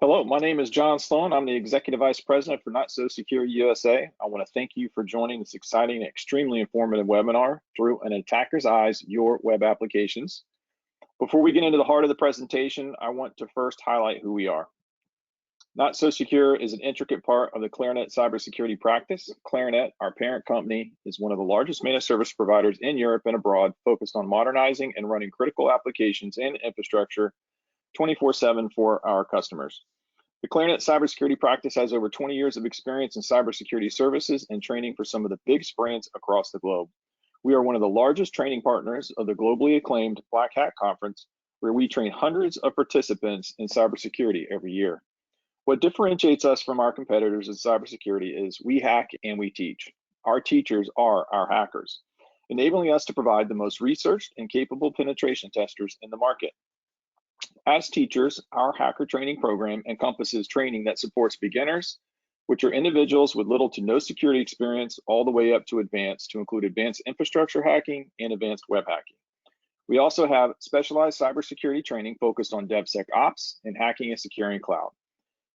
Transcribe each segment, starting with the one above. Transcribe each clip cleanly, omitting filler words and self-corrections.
Hello, my name is John Sloan. I'm the Executive Vice President for NotSoSecure USA. I want to thank you for joining this exciting and extremely informative webinar, Through an Attacker's Eyes, Your Web Applications. Before we get into the heart of the presentation, I want to first highlight who we are. NotSoSecure is an intricate part of the Claranet Cyber Security practice. Claranet, our parent company, is one of the largest managed service providers in Europe and abroad, focused on modernizing and running critical applications and infrastructure 24/7 for our customers. The Claranet Cybersecurity practice has over 20 years of experience in cybersecurity services and training for some of the biggest brands across the globe. We are one of the largest training partners of the globally acclaimed Black Hat Conference, where we train hundreds of participants in cybersecurity every year. What differentiates us from our competitors in cybersecurity is we hack and we teach. Our teachers are our hackers, enabling us to provide the most researched and capable penetration testers in the market. As teachers, our hacker training program encompasses training that supports beginners, which are individuals with little to no security experience, all the way up to advanced, to include advanced infrastructure hacking and advanced web hacking. We also have specialized cybersecurity training focused on DevSecOps and hacking and securing cloud.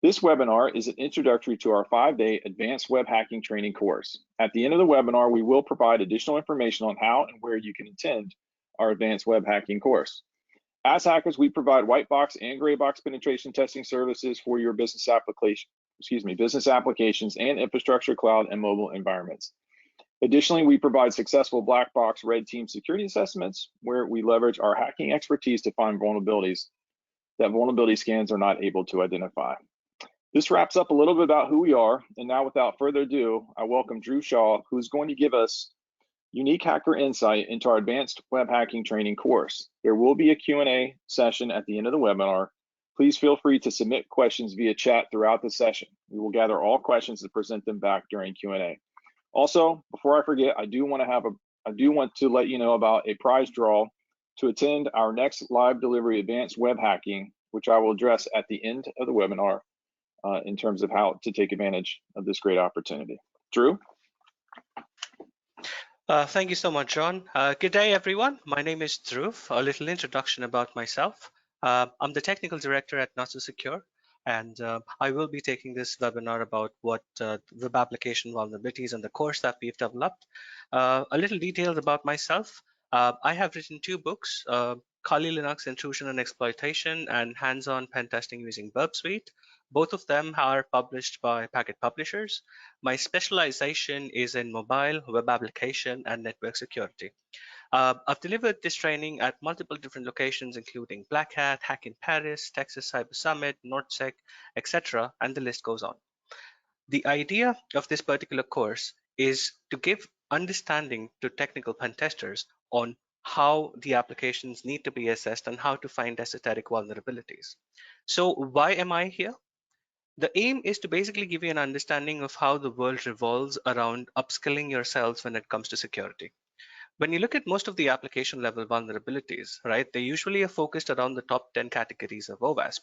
This webinar is an introductory to our 5-day advanced web hacking training course. At the end of the webinar, we will provide additional information on how and where you can attend our advanced web hacking course. As hackers, we provide white box and gray box penetration testing services for your business applications and infrastructure, cloud, and mobile environments. Additionally, we provide successful black box red team security assessments where we leverage our hacking expertise to find vulnerabilities that vulnerability scans are not able to identify. This wraps up a little bit about who we are. And now, without further ado, I welcome Dhruv Shah, who's going to give us unique hacker insight into our advanced web hacking training course. There will be a Q&A session at the end of the webinar. Please feel free to submit questions via chat throughout the session. We will gather all questions and present them back during Q&A. Also, before I forget, I do want to let you know about a prize draw to attend our next live delivery advanced web hacking, which I will address at the end of the webinar in terms of how to take advantage of this great opportunity. Dhruv? Thank you so much, John. Good day, everyone. My name is Dhruv. A little introduction about myself. I'm the technical director at NotSoSecure, and I will be taking this webinar about what web application vulnerabilities and the course that we've developed. A little details about myself. I have written 2 books, Kali Linux Intrusion and Exploitation and Hands-on Pen Testing using Burp Suite. Both of them are published by Packet Publishers. My specialization is in mobile, web application, and network security. I've delivered this training at multiple different locations, including Black Hat, Hack in Paris, Texas Cyber Summit, NorthSec, etc., and the list goes on. The idea of this particular course is to give understanding to technical pen testers on how the applications need to be assessed and how to find esoteric vulnerabilities. So why am I here? The aim is to basically give you an understanding of how the world revolves around upskilling yourselves when it comes to security. When you look at most of the application level vulnerabilities, right, they usually are focused around the top 10 categories of OWASP.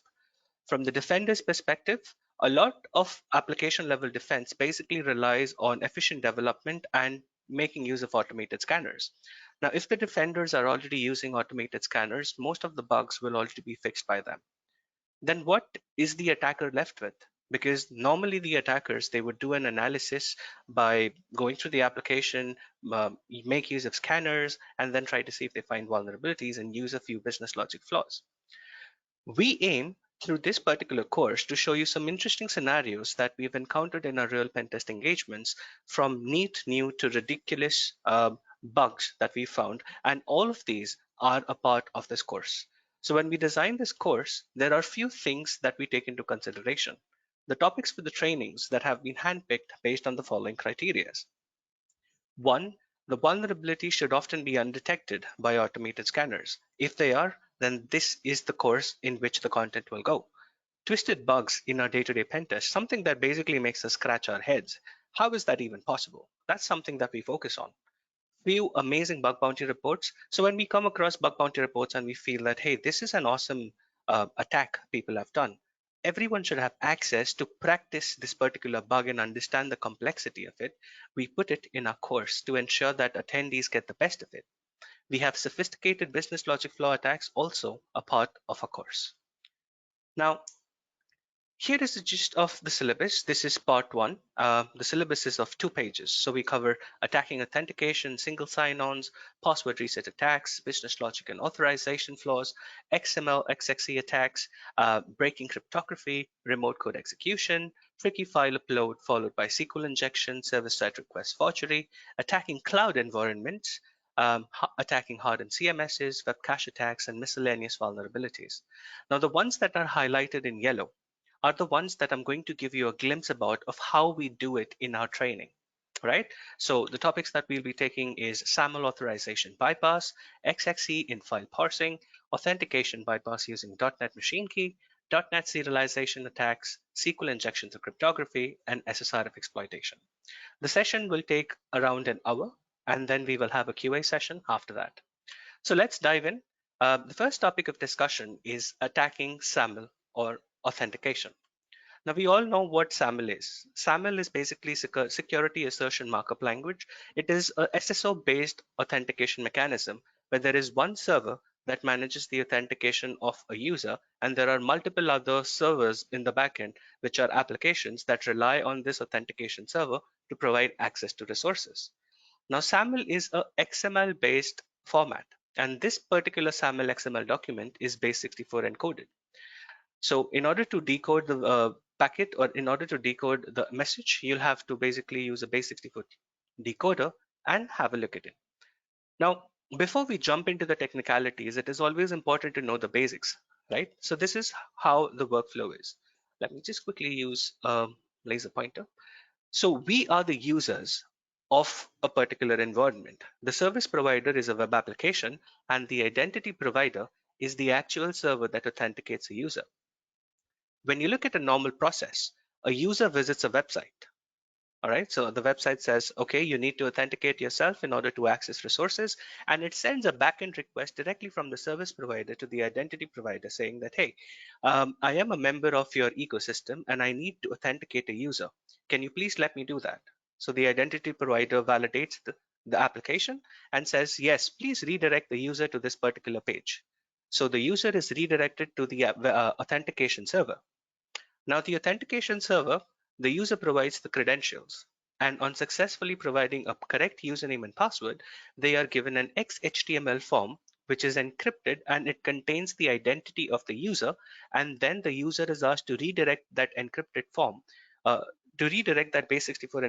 From the defender's perspective, a lot of application level defense basically relies on efficient development and making use of automated scanners. Now, if the defenders are already using automated scanners, most of the bugs will already be fixed by them. Then what is the attacker left with? Because normally the attackers, they would do an analysis by going through the application, make use of scanners, and then try to see if they find vulnerabilities and use a few business logic flaws. We aim through this particular course to show you some interesting scenarios that we've encountered in our real pen test engagements, from neat, new to ridiculous bugs that we found. And all of these are a part of this course. So when we design this course, there are few things that we take into consideration. The topics for the trainings that have been handpicked based on the following criteria. 1, the vulnerability should often be undetected by automated scanners. If they are, then this is the course in which the content will go. Twisted bugs in our day-to-day pen test, something that basically makes us scratch our heads. How is that even possible? That's something that we focus on. Few amazing bug bounty reports. So when we come across bug bounty reports and we feel that, hey, this is an awesome attack people have done, everyone should have access to practice this particular bug and understand the complexity of it. We put it in our course to ensure that attendees get the best of it. We have sophisticated business logic flaw attacks also a part of our course. Now, Here is the gist of the syllabus. This is part one. The syllabus is of 2 pages. So we cover attacking authentication, single sign-ons, password reset attacks, business logic and authorization flaws, XML, XXE attacks, breaking cryptography, remote code execution, tricky file upload followed by SQL injection, server-side request forgery, attacking cloud environments, attacking hardened CMSs, web cache attacks, and miscellaneous vulnerabilities. Now, the ones that are highlighted in yellow are the ones that I'm going to give you a glimpse about of how we do it in our training, right? So the topics that we'll be taking is SAML authorization bypass, XXE in file parsing, authentication bypass using .NET machine key, .NET serialization attacks, SQL injection to cryptography, and SSRF exploitation. The session will take around an hour, and then we will have a QA session after that. So let's dive in. The first topic of discussion is attacking SAML or authentication. Now, we all know what SAML is. SAML is basically security assertion markup language. It is a SSO-based authentication mechanism where there is one server that manages the authentication of a user, and there are multiple other servers in the backend, which are applications that rely on this authentication server to provide access to resources. Now, SAML is a XML-based format, and this particular SAML XML document is base64 encoded. So in order to decode the packet, or in order to decode the message, you'll have to basically use a base64 decoder and have a look at it. Now, before we jump into the technicalities, it is always important to know the basics, right? So this is how the workflow is. Let me just quickly use a laser pointer. So we are the users of a particular environment. The service provider is a web application, and the identity provider is the actual server that authenticates a user. When you look at a normal process, a user visits a website. All right, so the website says, okay, you need to authenticate yourself in order to access resources, and it sends a backend request directly from the service provider to the identity provider saying that, hey, I am a member of your ecosystem and I need to authenticate a user. Can you please let me do that? So the identity provider validates the application and says, yes, please redirect the user to this particular page. So the user is redirected to the authentication server. Now, the authentication server, the user provides the credentials, and on successfully providing a correct username and password, they are given an XHTML form which is encrypted, and it contains the identity of the user, and then the user is asked to redirect that encrypted form, to redirect that base64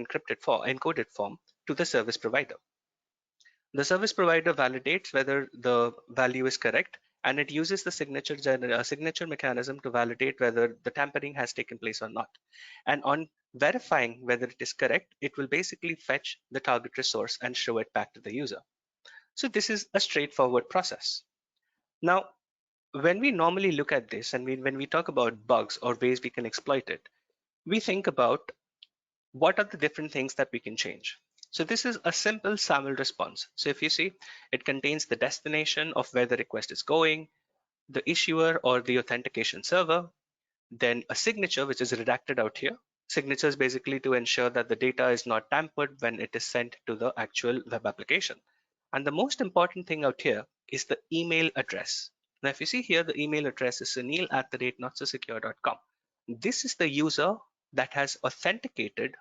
encoded form to the service provider. The service provider validates whether the value is correct, and it uses the signature mechanism to validate whether the tampering has taken place or not. And on verifying whether it is correct, it will basically fetch the target resource and show it back to the user. So this is a straightforward process. Now, when we normally look at this, and when we talk about bugs or ways we can exploit it, we think about what are the different things that we can change. So this is a simple SAML response. So if you see, it contains the destination of where the request is going, the issuer or the authentication server, then a signature, which is redacted out here. Signature is basically to ensure that the data is not tampered when it is sent to the actual web application. And the most important thing out here is the email address. Now, if you see here, the email address is sunil@notsosecure.com. This is the user that has authenticated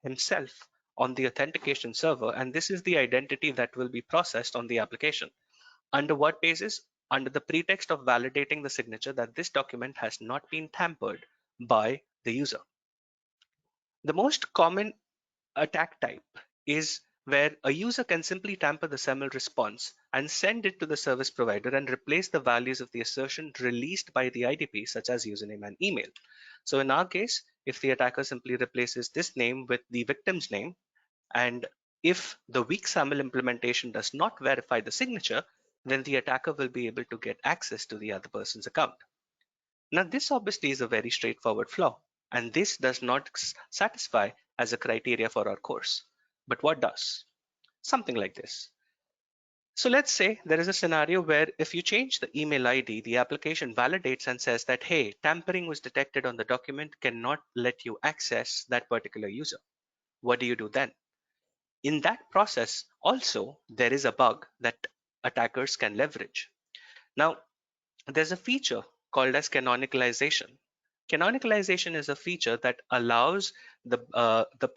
himself on the authentication server, and this is the identity that will be processed on the application. Under what basis? Under the pretext of validating the signature that this document has not been tampered by the user. The most common attack type is where a user can simply tamper the SAML response and send it to the service provider and replace the values of the assertion released by the IDP, such as username and email. So in our case, if the attacker simply replaces this name with the victim's name, and if the weak SAML implementation does not verify the signature, then the attacker will be able to get access to the other person's account. Now, this obviously is a very straightforward flaw, and this does not satisfy as a criteria for our course. But what does? Something like this. So let's say there is a scenario where if you change the email ID, the application validates and says that, hey, tampering was detected on the document, cannot let you access that particular user. What do you do then? In that process, also, there is a bug that attackers can leverage. Now, there's a feature called as canonicalization. Canonicalization is a feature that allows the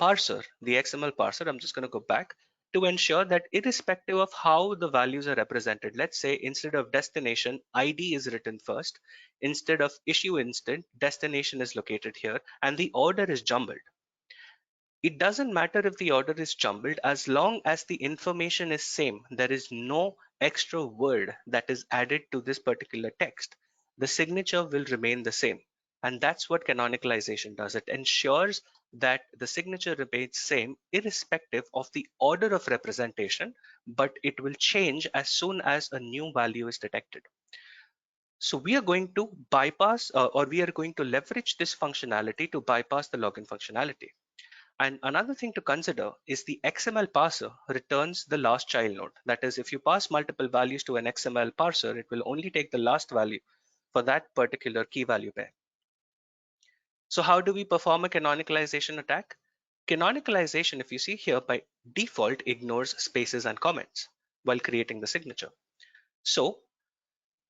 parser, the XML parser, I'm just going to go back, to ensure that irrespective of how the values are represented, let's say instead of destination, ID is written first, instead of issue instant, destination is located here, and the order is jumbled. It doesn't matter if the order is jumbled, as long as the information is same. There is no extra word that is added to this particular text. The signature will remain the same. And that's what canonicalization does. It ensures that the signature remains same irrespective of the order of representation, but it will change as soon as a new value is detected. So we are going to bypass or we are going to leverage this functionality to bypass the login functionality. And another thing to consider is the XML parser returns the last child node. That is, if you pass multiple values to an XML parser, it will only take the last value for that particular key value pair. So how do we perform a canonicalization attack? Canonicalization, if you see here, by default ignores spaces and comments while creating the signature. So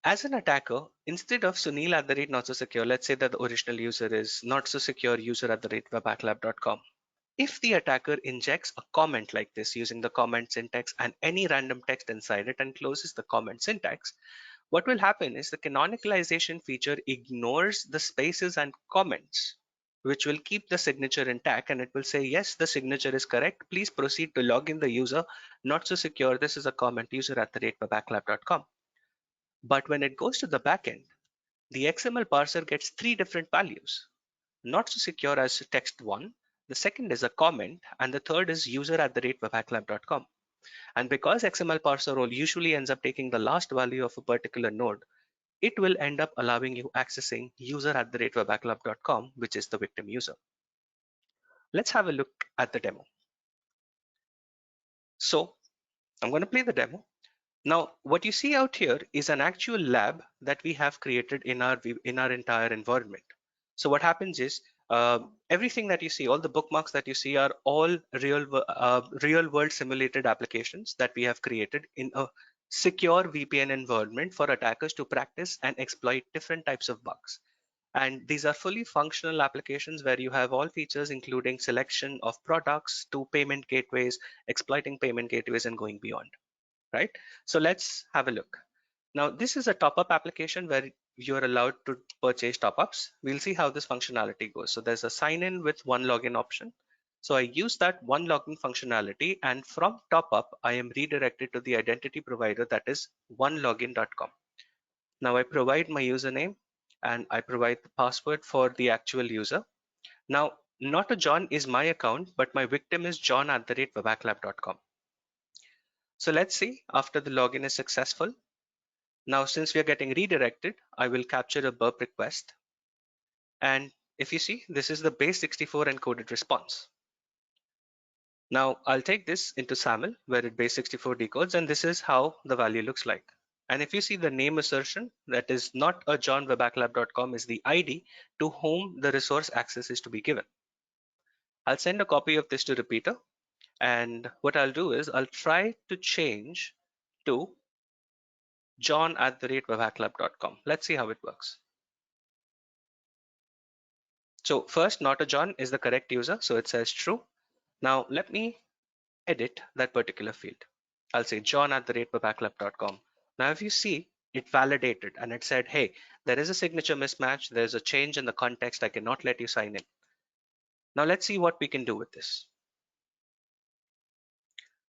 as an attacker, instead of Sunil at the rate not so secure, let's say that the original user is not so secure user at the rate webhacklab.com. If the attacker injects a comment like this using the comment syntax and any random text inside it and closes the comment syntax, what will happen is the canonicalization feature ignores the spaces and comments, which will keep the signature intact, and it will say, yes, the signature is correct. Please proceed to log in the user. Not so secure. This is a comment user at the rate webhacklab.com. But when it goes to the backend, the XML parser gets three different values. Not so secure as text one, the second is a comment, and the third is user at the rate webhacklab.com. And because XML parser role usually ends up taking the last value of a particular node, it will end up allowing you accessing user at the rate webhacklab.com, which is the victim user. Let's have a look at the demo. So I'm going to play the demo. Now, what you see out here is an actual lab that we have created in our entire environment. So what happens is everything that you see, all the bookmarks that you see are all real world simulated applications that we have created in a secure VPN environment for attackers to practice and exploit different types of bugs. And these are fully functional applications where you have all features, including selection of products to payment gateways, exploiting payment gateways, and going beyond. Right? So let's have a look. Now, this is a top-up application where you're allowed to purchase top-ups. We'll see how this functionality goes. So there's a sign-in with one login option. So I use that one login functionality, and from top-up, I am redirected to the identity provider, that is onelogin.com. Now I provide my username and I provide the password for the actual user. Now, not a John is my account, but my victim is John at the rate webhacklab.com. So let's see after the login is successful. Now, since we are getting redirected, I will capture a burp request. And if you see, this is the base64 encoded response. Now, I'll take this into SAML where it base64 decodes, and this is how the value looks like. And if you see the name assertion, that is not a johnwebhacklab.com is the ID to whom the resource access is to be given. I'll send a copy of this to repeater. And what I'll do is I'll try to change to john at the rate webhacklab.com. Let's see how it works. So first, not a John is the correct user, so it says true. Now let me edit that particular field. I'll say john at the rate webhacklab.com. Now if you see, it validated and it said, hey, there is a signature mismatch, there's a change in the context, I cannot let you sign in. Now let's see what we can do with this.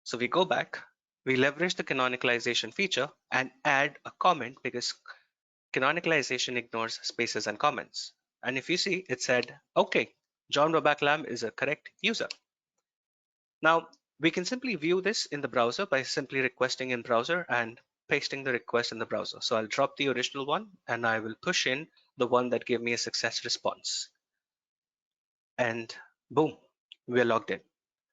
So we go back, we leverage the canonicalization feature and add a comment because canonicalization ignores spaces and comments. And if you see, it said, okay, John Webhacklab is a correct user. Now, we can simply view this in the browser by simply requesting in browser and pasting the request in the browser. So I'll drop the original one and I will push in the one that gave me a success response. And boom, we're logged in.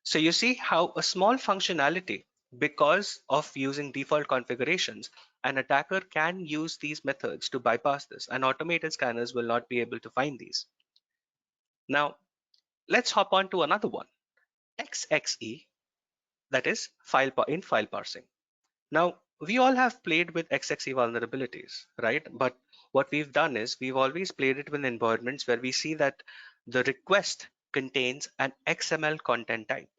So you see how a small functionality, because of using default configurations, an attacker can use these methods to bypass this, and automated scanners will not be able to find these. Now, let's hop on to another one, XXE, that is file parsing. Now, we all have played with XXE vulnerabilities, right? But what we've done is we've always played it with environments where we see that the request contains an XML content type.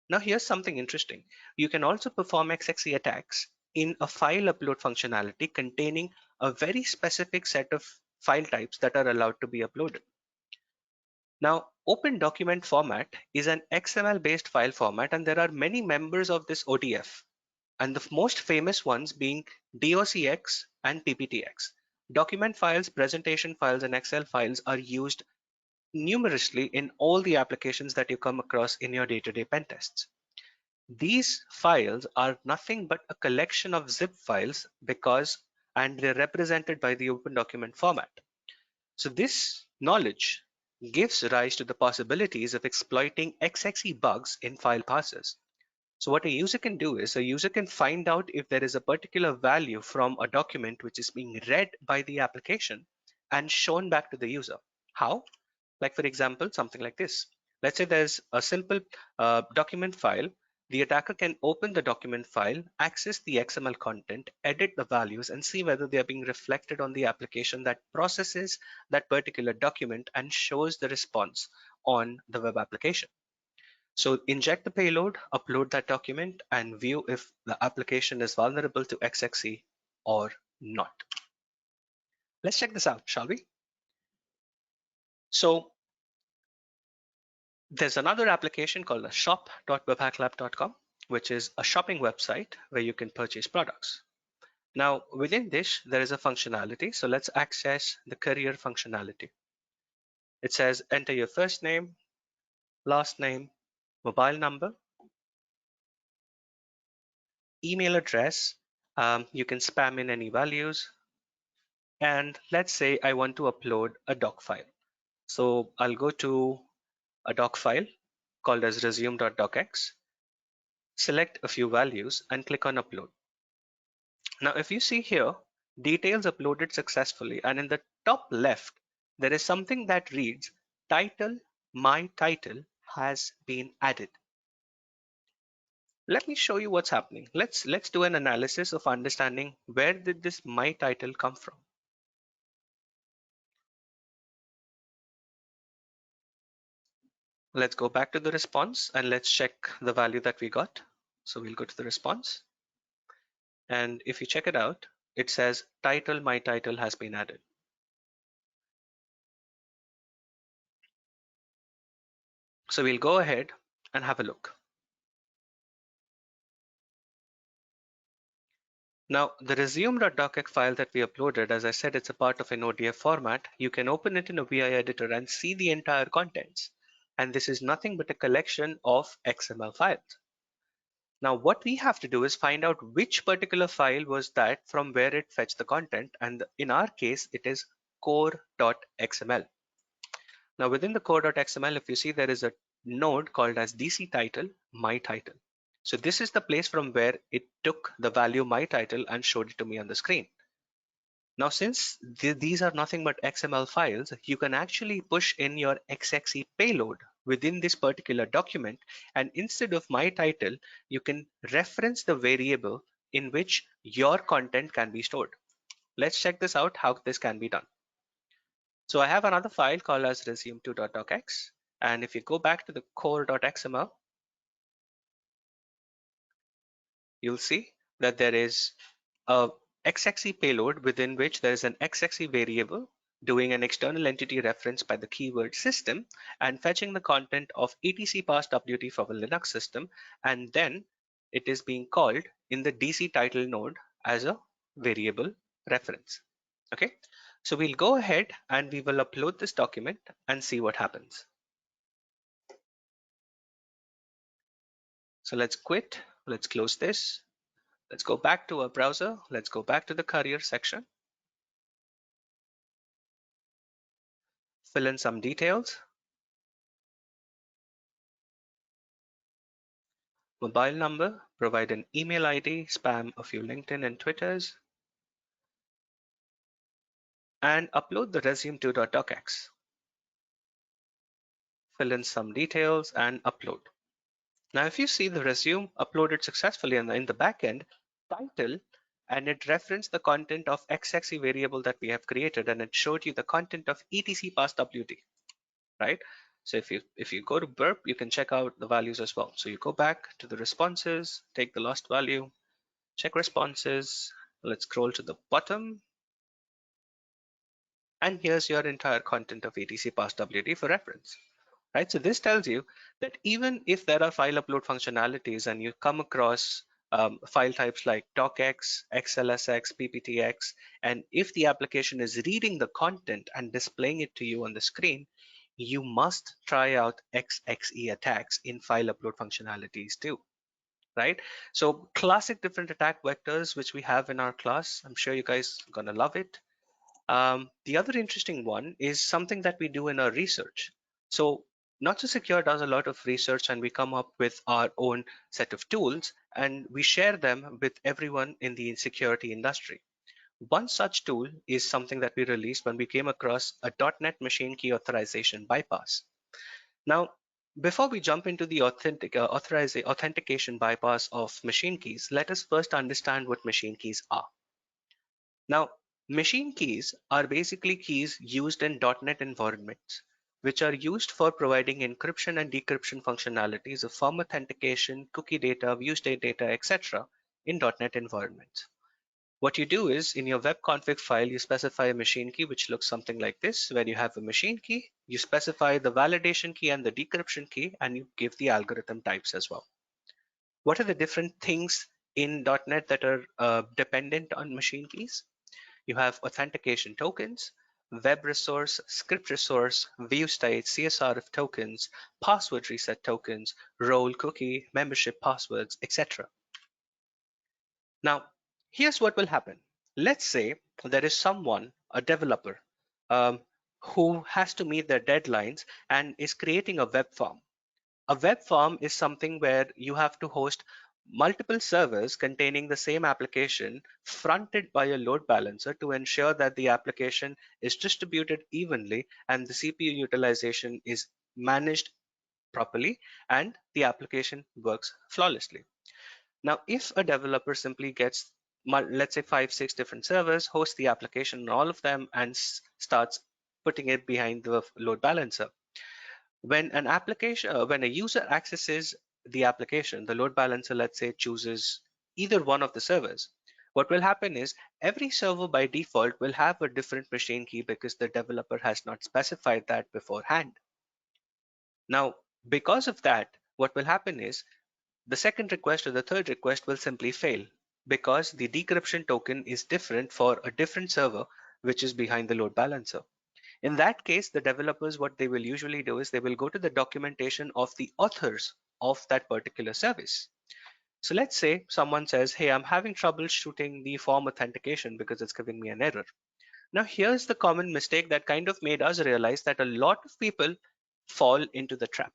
Now here's something interesting. You can also perform XXE attacks in a file upload functionality containing a very specific set of file types that are allowed to be uploaded. Now, Open Document Format is an XML-based file format, and there are many members of this ODF, and the most famous ones being DOCX and PPTX. Document files, presentation files, and Excel files are used numerously in all the applications that you come across in your day-to-day pen tests. These files are nothing but a collection of zip files and they're represented by the Open Document Format. So this knowledge gives rise to the possibilities of exploiting XXE bugs in file parsers. So what a user can do is a user can find out if there is a particular value from a document which is being read by the application and shown back to the user. How? Like for example, something like this. Let's say there's a simple document file. The attacker can open the document file, access the XML content, edit the values, and see whether they are being reflected on the application that processes that particular document and shows the response on the web application. So inject the payload, upload that document, and view if the application is vulnerable to XXE or not. Let's check this out, shall we? So there's another application called the shop.webhacklab.com, which is a shopping website where you can purchase products. Now, within this, there is a functionality. So let's access the career functionality. It says enter your first name, last name, mobile number, email address. You can spam in any values. And let's say I want to upload a doc file. So I'll go to a doc file called as resume.docx, select a few values and click on upload. Now, if you see here, details uploaded successfully, and in the top left, there is something that reads title, my title has been added. Let me show you what's happening. Let's do an analysis of understanding where did this my title come from. Let's go back to the response and let's check the value that we got. So we'll go to the response. And if you check it out, it says title, my title has been added. So we'll go ahead and have a look. Now, the resume.docx file that we uploaded, as I said, it's a part of an ODF format. You can open it in a VI editor and see the entire contents. And this is nothing but a collection of XML files. Now, what we have to do is find out which particular file was that from where it fetched the content. And in our case, it is core.xml. Now, within the core.xml, if you see, there is a node called as DC title, my title. So this is the place from where it took the value my title and showed it to me on the screen. Now, since these are nothing but XML files, you can actually push in your XXE payload within this particular document. And instead of my title, you can reference the variable in which your content can be stored. Let's check this out, how this can be done. So I have another file called as resume2.docx. And if you go back to the core.xml, you'll see that there is a XXE payload within which there is an XXE variable doing an external entity reference by the keyword system and fetching the content of etc parsewt from a Linux system, and then it is being called in the DC title node as a variable reference. Okay, so we'll go ahead and we will upload this document and see what happens. So let's quit, let's close this. Let's go back to our browser. Let's go back to the career section. Fill in some details. Mobile number, provide an email ID, spam a few LinkedIn and Twitters, and upload the resume2.docx. Fill in some details and upload. Now, if you see the resume uploaded successfully in the backend, title, and it referenced the content of xxe variable that we have created, and it showed you the content of etc parswd, right? So if you go to burp, you can check out the values as well. So you go back to the responses, take the last value, check responses. Let's scroll to the bottom, and here's your entire content of etc parswd for reference. Right, so this tells you that even if there are file upload functionalities and you come across file types like docx, xlsx, pptx, and if the application is reading the content and displaying it to you on the screen, you must try out xxe attacks in file upload functionalities too, right? So classic different attack vectors which we have in our class. I'm sure you guys are gonna love it. The other interesting one is something that we do in our research. So NotSoSecure does a lot of research, and we come up with our own set of tools and we share them with everyone in the security industry. One such tool is something that we released when we came across a .NET machine key authorization bypass. Now, before we jump into the authentication bypass of machine keys, let us first understand what machine keys are. Now, machine keys are basically keys used in .NET environments, which are used for providing encryption and decryption functionalities of form authentication, cookie data, view state data, etc. in .NET environments. What you do is in your web config file, you specify a machine key, which looks something like this, where you have a machine key, you specify the validation key and the decryption key, and you give the algorithm types as well. What are the different things in .NET that are dependent on machine keys? You have authentication tokens, web resource, script resource, view state, CSRF tokens, password reset tokens, role cookie, membership passwords, etc. Now, here's what will happen. Let's say there is someone, a developer, who has to meet their deadlines and is creating a web form. A web form is something where you have to host multiple servers containing the same application fronted by a load balancer to ensure that the application is distributed evenly and the CPU utilization is managed properly and the application works flawlessly. Now, if a developer simply gets, let's say, 5, 6 different servers, hosts the application on all of them, and starts putting it behind the load balancer, when an application, when a user accesses the application, the load balancer, let's say, chooses either one of the servers. What will happen is every server by default will have a different machine key because the developer has not specified that beforehand. Now, because of that, what will happen is the second request or the third request will simply fail because the decryption token is different for a different server which is behind the load balancer. In that case, the developers, what they will usually do is they will go to the documentation of the authors of that particular service. So let's say someone says, hey, I'm having trouble shooting the form authentication because it's giving me an error. Now, here's the common mistake that kind of made us realize that a lot of people fall into the trap.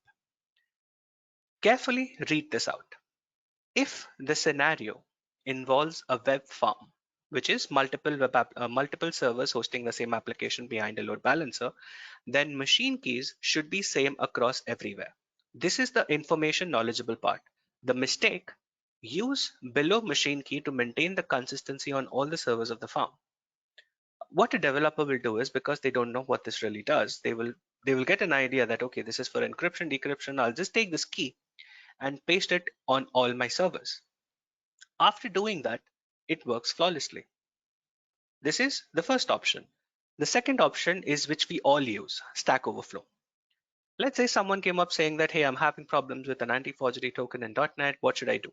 Carefully read this out. If the scenario involves a web farm, which is multiple servers hosting the same application behind a load balancer, then machine keys should be same across everywhere. This is the information knowledgeable part. The mistake: use below machine key to maintain the consistency on all the servers of the farm. What a developer will do is, because they don't know what this really does, they will get an idea that, okay, this is for encryption, decryption. I'll just take this key and paste it on all my servers. After doing that, it works flawlessly. This is the first option. The second option is which we all use, Stack Overflow. Let's say someone came up saying that, hey, I'm having problems with an anti-forgery token in .NET. What should I do?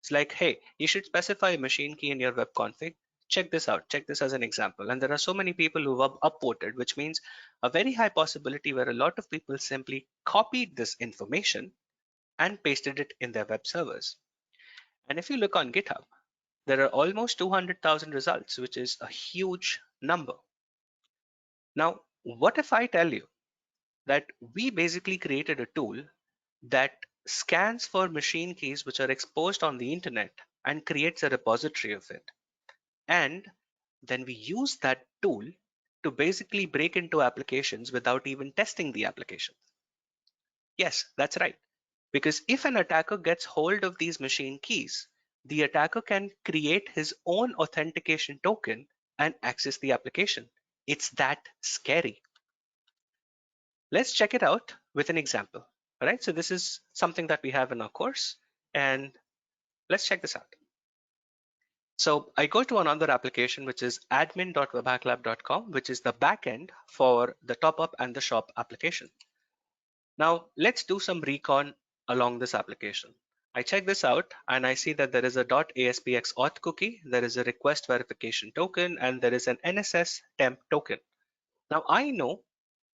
It's like, hey, you should specify a machine key in your web config. Check this out. Check this as an example. And there are so many people who have upvoted, which means a very high possibility where a lot of people simply copied this information and pasted it in their web servers. And if you look on GitHub, there are almost 200,000 results, which is a huge number. Now, what if I tell you that we basically created a tool that scans for machine keys which are exposed on the internet and creates a repository of it? And then we use that tool to basically break into applications without even testing the application. Yes, that's right. Because if an attacker gets hold of these machine keys, the attacker can create his own authentication token and access the application. It's that scary. Let's check it out with an example. All right, so this is something that we have in our course, and let's check this out. So I go to another application, which is admin.webhacklab.com, which is the backend for the top up and the shop application. Now let's do some recon along this application. I check this out and I see that there is a .aspx auth cookie, there is a request verification token, and there is an NSS temp token. Now I know,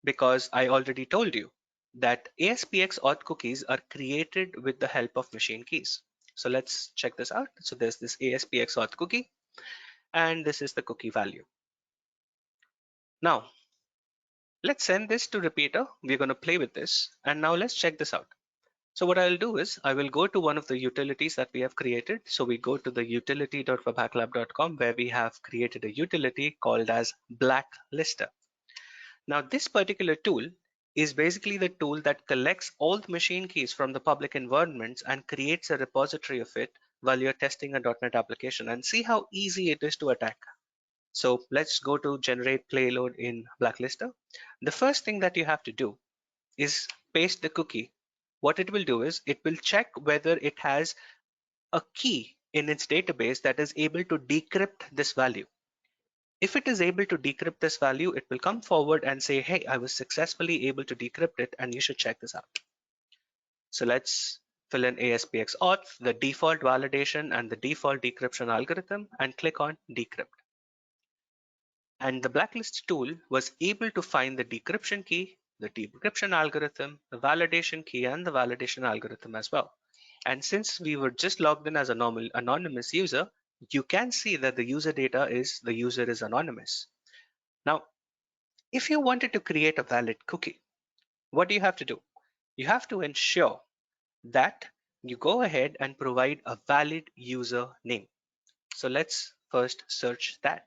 because I already told you, that ASPX auth cookies are created with the help of machine keys. So let's check this out. So there's this ASPX auth cookie, and this is the cookie value. Now let's send this to repeater. We're going to play with this, and now let's check this out. So what I'll do is I will go to one of the utilities that we have created. So we go to the utility.webhacklab.com, where we have created a utility called as Blacklister. Now this particular tool is basically the tool that collects all the machine keys from the public environments and creates a repository of it while you're testing a .NET application, and see how easy it is to attack. So let's go to generate payload in Blacklister. The first thing that you have to do is paste the cookie. What it will do is it will check whether it has a key in its database that is able to decrypt this value. If it is able to decrypt this value, it will come forward and say, hey, I was successfully able to decrypt it, and you should check this out. So let's fill in ASPX auth, the default validation, and the default decryption algorithm, and click on decrypt. And the blacklist tool was able to find the decryption key, the decryption algorithm, the validation key, and the validation algorithm as well. And since we were just logged in as a normal anonymous user, you can see that the user data is the user is anonymous. Now, if you wanted to create a valid cookie, what do you have to do? You have to ensure that you go ahead and provide a valid user name. So let's first search that.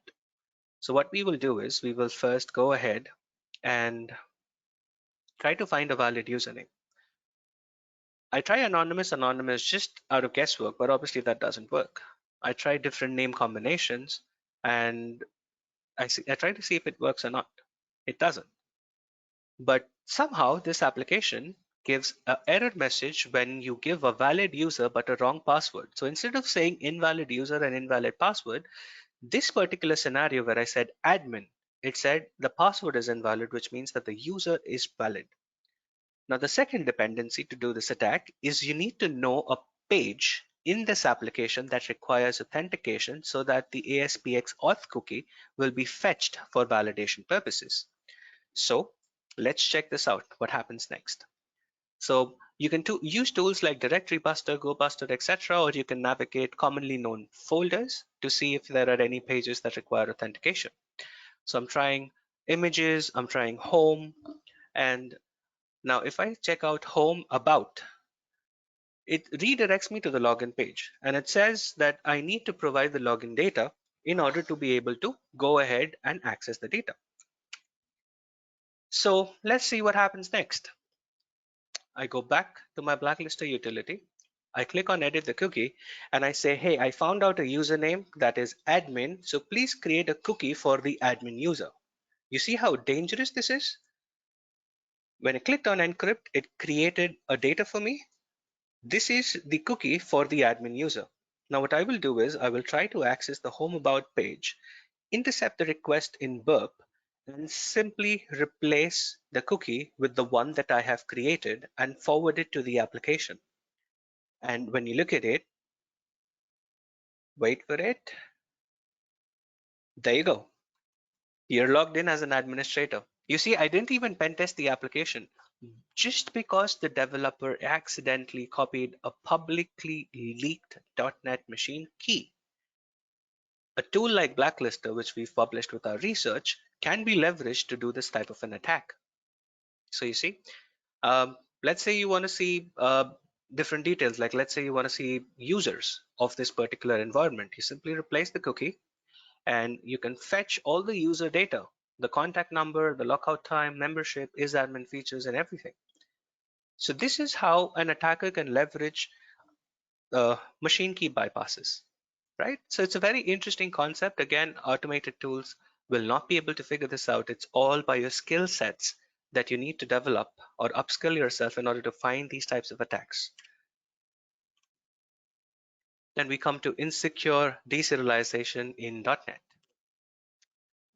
So what we will do is we will first go ahead and try to find a valid username. I try anonymous just out of guesswork, but obviously that doesn't work. I try different name combinations, and I try to see if it works or not. It doesn't. But somehow this application gives an error message when you give a valid user but a wrong password. So instead of saying invalid user and invalid password, this particular scenario where I said admin, it said the password is invalid, which means that the user is valid. Now the second dependency to do this attack is you need to know a page in this application that requires authentication so that the ASPX auth cookie will be fetched for validation purposes. So let's check this out, what happens next. So you can use tools like Directory Buster, Go Buster, etc., or you can navigate commonly known folders to see if there are any pages that require authentication. So I'm trying images, I'm trying home, and now if I check out home about, it redirects me to the login page, and it says that I need to provide the login data in order to be able to go ahead and access the data. So let's see what happens next. I go back to my Blacklister utility. I click on edit the cookie and I say, hey, I found out a username that is admin. So please create a cookie for the admin user. You see how dangerous this is? When I clicked on encrypt, it created a data for me. This is the cookie for the admin user. Now what I will do is I will try to access the home about page, intercept the request in burp, and simply replace the cookie with the one that I have created and forward it to the application. And when you look at it, wait for it, there you go. You're logged in as an administrator. You see, I didn't even pen test the application just because the developer accidentally copied a publicly leaked .NET machine key. A tool like Blacklister, which we've published with our research, can be leveraged to do this type of an attack. So you see, let's say you want to see different details, like let's say you want to see users of this particular environment. You simply replace the cookie and you can fetch all the user data, the contact number, the lockout time, membership, is admin features, and everything. So this is how an attacker can leverage machine key bypasses, right? So it's a very interesting concept. Again, automated tools will not be able to figure this out. It's all by your skill sets that you need to develop or upskill yourself in order to find these types of attacks. Then we come to insecure deserialization in .NET.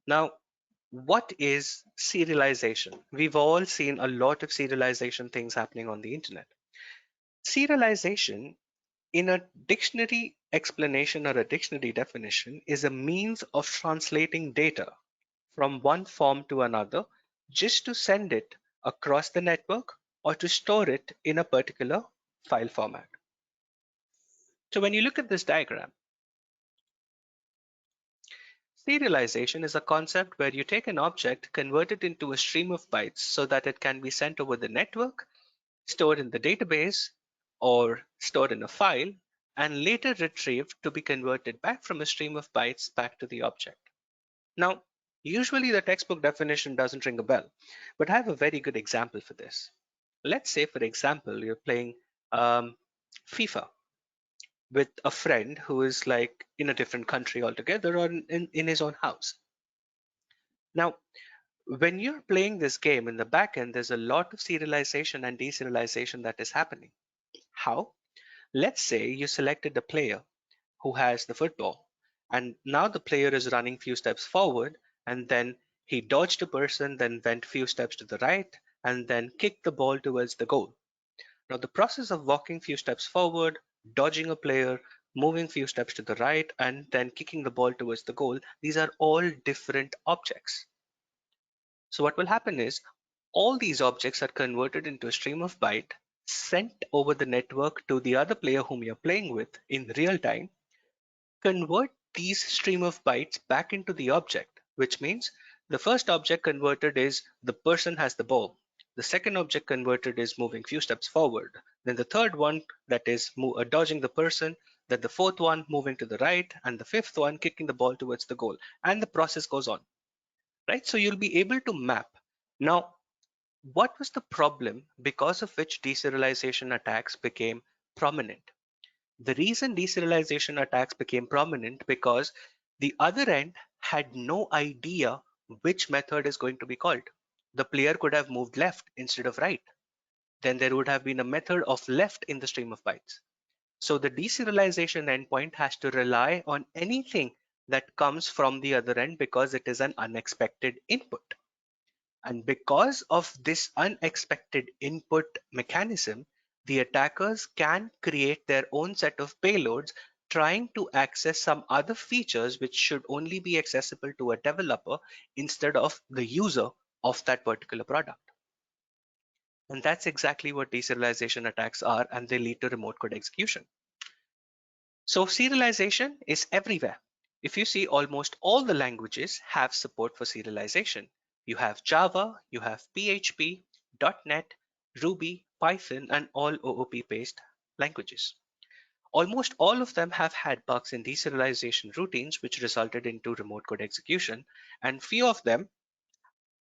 Now, what is serialization? We've all seen a lot of serialization things happening on the internet. Serialization, in a dictionary explanation or a dictionary definition, is a means of translating data from one form to another just to send it across the network or to store it in a particular file format. So when you look at this diagram, serialization is a concept where you take an object, convert it into a stream of bytes so that it can be sent over the network, stored in the database, or stored in a file, and later retrieved to be converted back from a stream of bytes back to the object. Now, usually the textbook definition doesn't ring a bell, but I have a very good example for this. Let's say, for example, you're playing FIFA with a friend who is like in a different country altogether or in his own house. Now, when you're playing this game in the backend, there's a lot of serialization and deserialization that is happening. How? Let's say you selected a player who has the football, and now the player is running few steps forward, and then he dodged a person, then went few steps to the right, and then kicked the ball towards the goal. Now the process of walking few steps forward, dodging a player, moving few steps to the right, and then kicking the ball towards the goal, these are all different objects. So what will happen is all these objects are converted into a stream of byte sent over the network to the other player whom you're playing with in real time. Convert these stream of bytes back into the object, which means the first object converted is the person has the ball. The second object converted is moving few steps forward. Then the third one, that is dodging the person. Then the fourth one moving to the right, and the fifth one kicking the ball towards the goal. And the process goes on, right? So you'll be able to map. Now, what was the problem because of which deserialization attacks became prominent? The reason deserialization attacks became prominent because the other end had no idea which method is going to be called. The player could have moved left instead of right. Then there would have been a method of left in the stream of bytes. So the deserialization endpoint has to rely on anything that comes from the other end because it is an unexpected input. And because of this unexpected input mechanism, the attackers can create their own set of payloads trying to access some other features which should only be accessible to a developer instead of the user of that particular product. And that's exactly what deserialization attacks are, and they lead to remote code execution. So serialization is everywhere. If you see, almost all the languages have support for serialization. You have Java, you have PHP, .NET, Ruby, Python, and all OOP-based languages. Almost all of them have had bugs in deserialization routines, which resulted into remote code execution, and few of them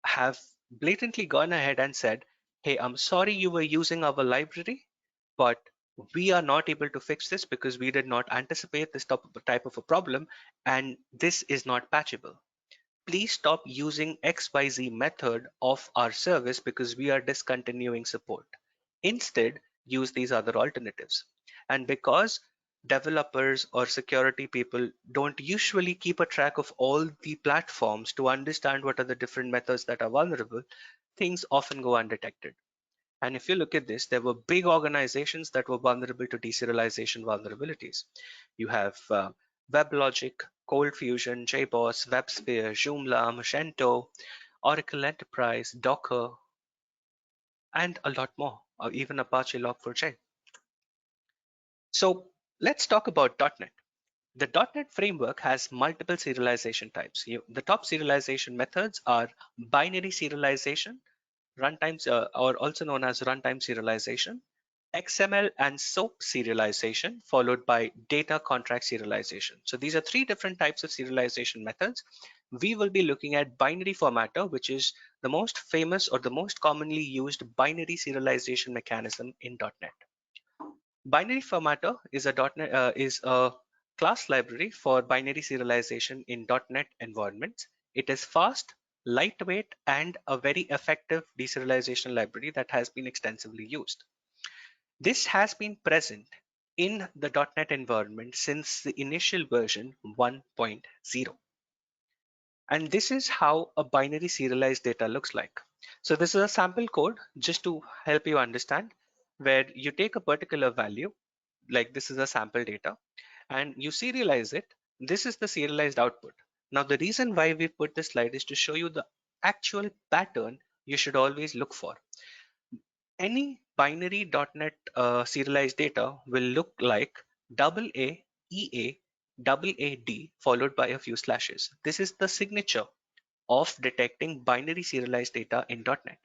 have blatantly gone ahead and said, hey, I'm sorry you were using our library, but we are not able to fix this because we did not anticipate this type of a problem, and this is not patchable. Please stop using XYZ method of our service because we are discontinuing support. Instead, use these other alternatives. And because developers or security people don't usually keep a track of all the platforms to understand what are the different methods that are vulnerable, things often go undetected. And if you look at this, there were big organizations that were vulnerable to deserialization vulnerabilities. You have WebLogic, ColdFusion, JBoss, WebSphere, Joomla, Magento, Oracle Enterprise, Docker, and a lot more, or even Apache Log4j. So let's talk about .NET. The .NET framework has multiple serialization types. The top serialization methods are binary serialization, runtimes, or also known as runtime serialization, XML and SOAP serialization, followed by data contract serialization. So these are three different types of serialization methods. We will be looking at binary formatter, which is the most famous or the most commonly used binary serialization mechanism in .NET. Binary formatter is a class library for binary serialization in .NET environments. It is fast, lightweight, and a very effective deserialization library that has been extensively used. This has been present in the .NET environment since the initial version 1.0. And this is how a binary serialized data looks like. So this is a sample code just to help you understand, where you take a particular value, like this is a sample data, and you serialize it. This is the serialized output. Now, the reason why we put this slide is to show you the actual pattern you should always look for. Any binary .NET serialized data will look like AA, EA, AAD followed by a few slashes. This is the signature of detecting binary serialized data in .NET.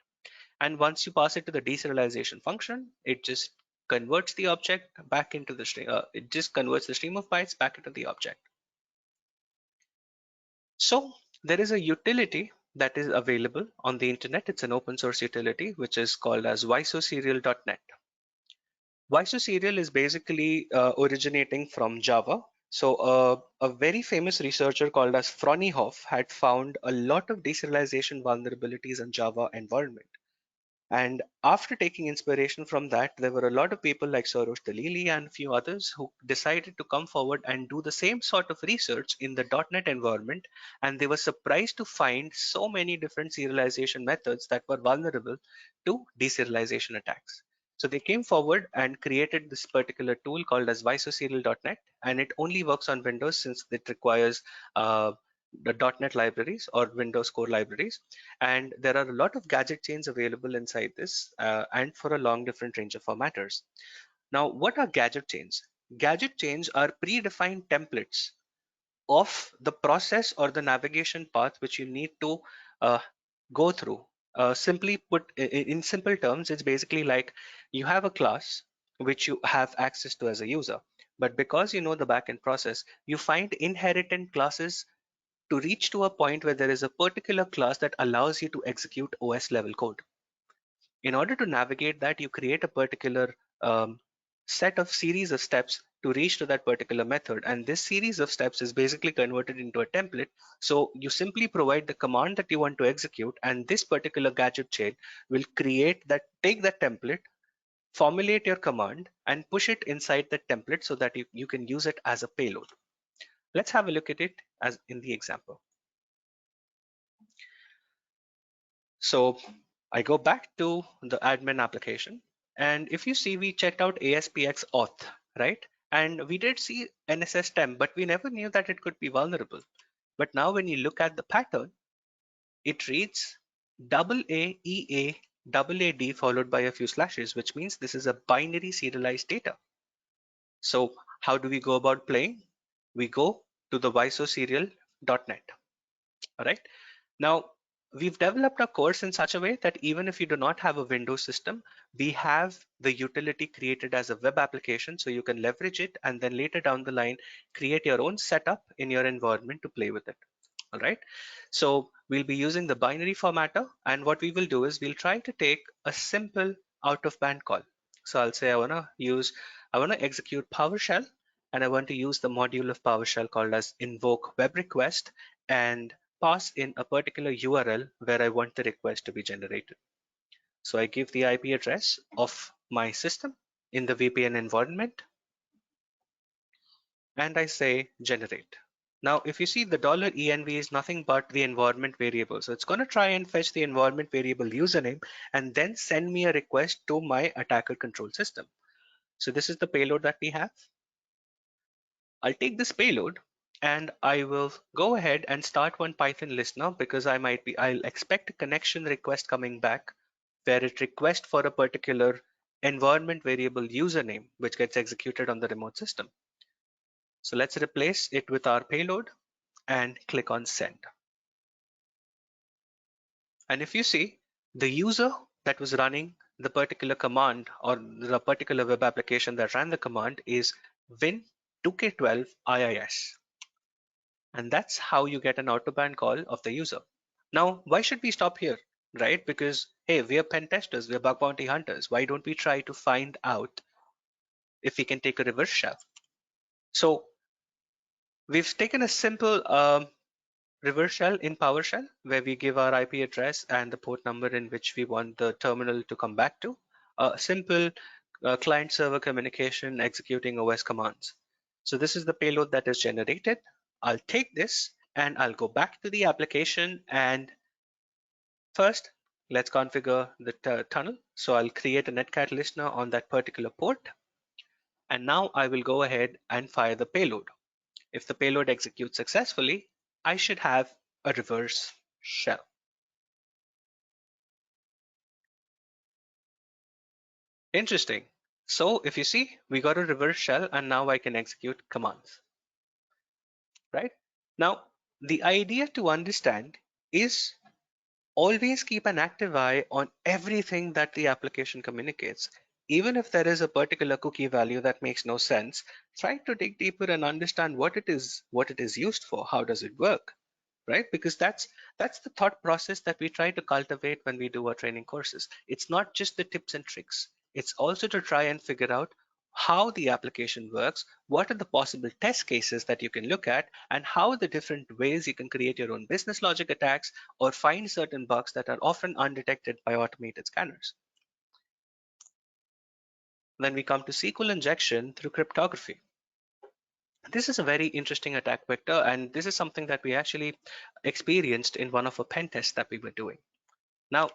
And once you pass it to the deserialization function, it just converts the object back into the stream. It just converts the stream of bytes back into the object. So there is a utility that is available on the internet. It's an open source utility which is called as wisoserial.net. Wisoserial is basically originating from Java. So a very famous researcher called as Froneyhoff had found a lot of deserialization vulnerabilities in Java environment. And after taking inspiration from that, there were a lot of people like Soros Dalili and a few others who decided to come forward and do the same sort of research in the .NET environment. And they were surprised to find so many different serialization methods that were vulnerable to deserialization attacks. So they came forward and created this particular tool called as visoserial.net, and it only works on Windows since it requires the .NET libraries or Windows Core libraries. And there are a lot of gadget chains available inside this and for a long different range of formatters. Now, what are gadget chains? Gadget chains are predefined templates of the process or the navigation path which you need to uh, go through. Simply put, in simple terms, it's basically like you have a class which you have access to as a user. But because you know the backend process, you find inherited classes to reach to a point where there is a particular class that allows you to execute OS level code. In order to navigate that, you create a particular set of series of steps to reach to that particular method. And this series of steps is basically converted into a template. So you simply provide the command that you want to execute, and this particular gadget chain will take that template, formulate your command, and push it inside the template so that you can use it as a payload. Let's have a look at it as in the example. So I go back to the admin application, and if you see, we checked out ASPX auth, right? And we did see NSS temp, but we never knew that it could be vulnerable. But now when you look at the pattern, it reads AAEA AAD followed by a few slashes, which means this is a binary serialized data. So how do we go about playing? We go to the visoserial.net. All right. Now, we've developed our course in such a way that even if you do not have a Windows system, we have the utility created as a web application, so you can leverage it and then later down the line, create your own setup in your environment to play with it. All right. So we'll be using the binary formatter, and what we will do is we'll try to take a simple out of band call. So I'll say I want to execute PowerShell, and I want to use the module of PowerShell called as invoke web request and pass in a particular URL where I want the request to be generated. So I give the IP address of my system in the VPN environment, and I say generate. Now, if you see, the $env is nothing but the environment variable. So it's going to try and fetch the environment variable username and then send me a request to my attacker control system. So this is the payload that we have. I'll take this payload and I will go ahead and start one Python listener because I'll expect a connection request coming back where it requests for a particular environment variable username, which gets executed on the remote system. So let's replace it with our payload and click on send. And if you see, the user that was running the particular command or the particular web application that ran the command is win2k12iis. And that's how you get an out-of-band call of the user. Now, why should we stop here, right? Because, hey, we are pen testers, we're bug bounty hunters. Why don't we try to find out if we can take a reverse shell. So we've taken a simple reverse shell in PowerShell where we give our IP address and the port number in which we want the terminal to come back to. A simple client-server communication executing OS commands. So this is the payload that is generated. I'll take this and I'll go back to the application, and first let's configure the tunnel. So I'll create a netcat listener on that particular port, and now I will go ahead and fire the payload. If the payload executes successfully, I should have a reverse shell. Interesting. So if you see, we got a reverse shell and now I can execute commands, right? Now, the idea to understand is always keep an active eye on everything that the application communicates. Even if there is a particular cookie value that makes no sense, try to dig deeper and understand what it is used for, how does it work, right? Because that's the thought process that we try to cultivate when we do our training courses. It's not just the tips and tricks. It's also to try and figure out how the application works, what are the possible test cases that you can look at, and how the different ways you can create your own business logic attacks or find certain bugs that are often undetected by automated scanners. Then we come to SQL injection through cryptography. This is a very interesting attack vector, and this is something that we actually experienced in one of our pen tests that we were doing. Now,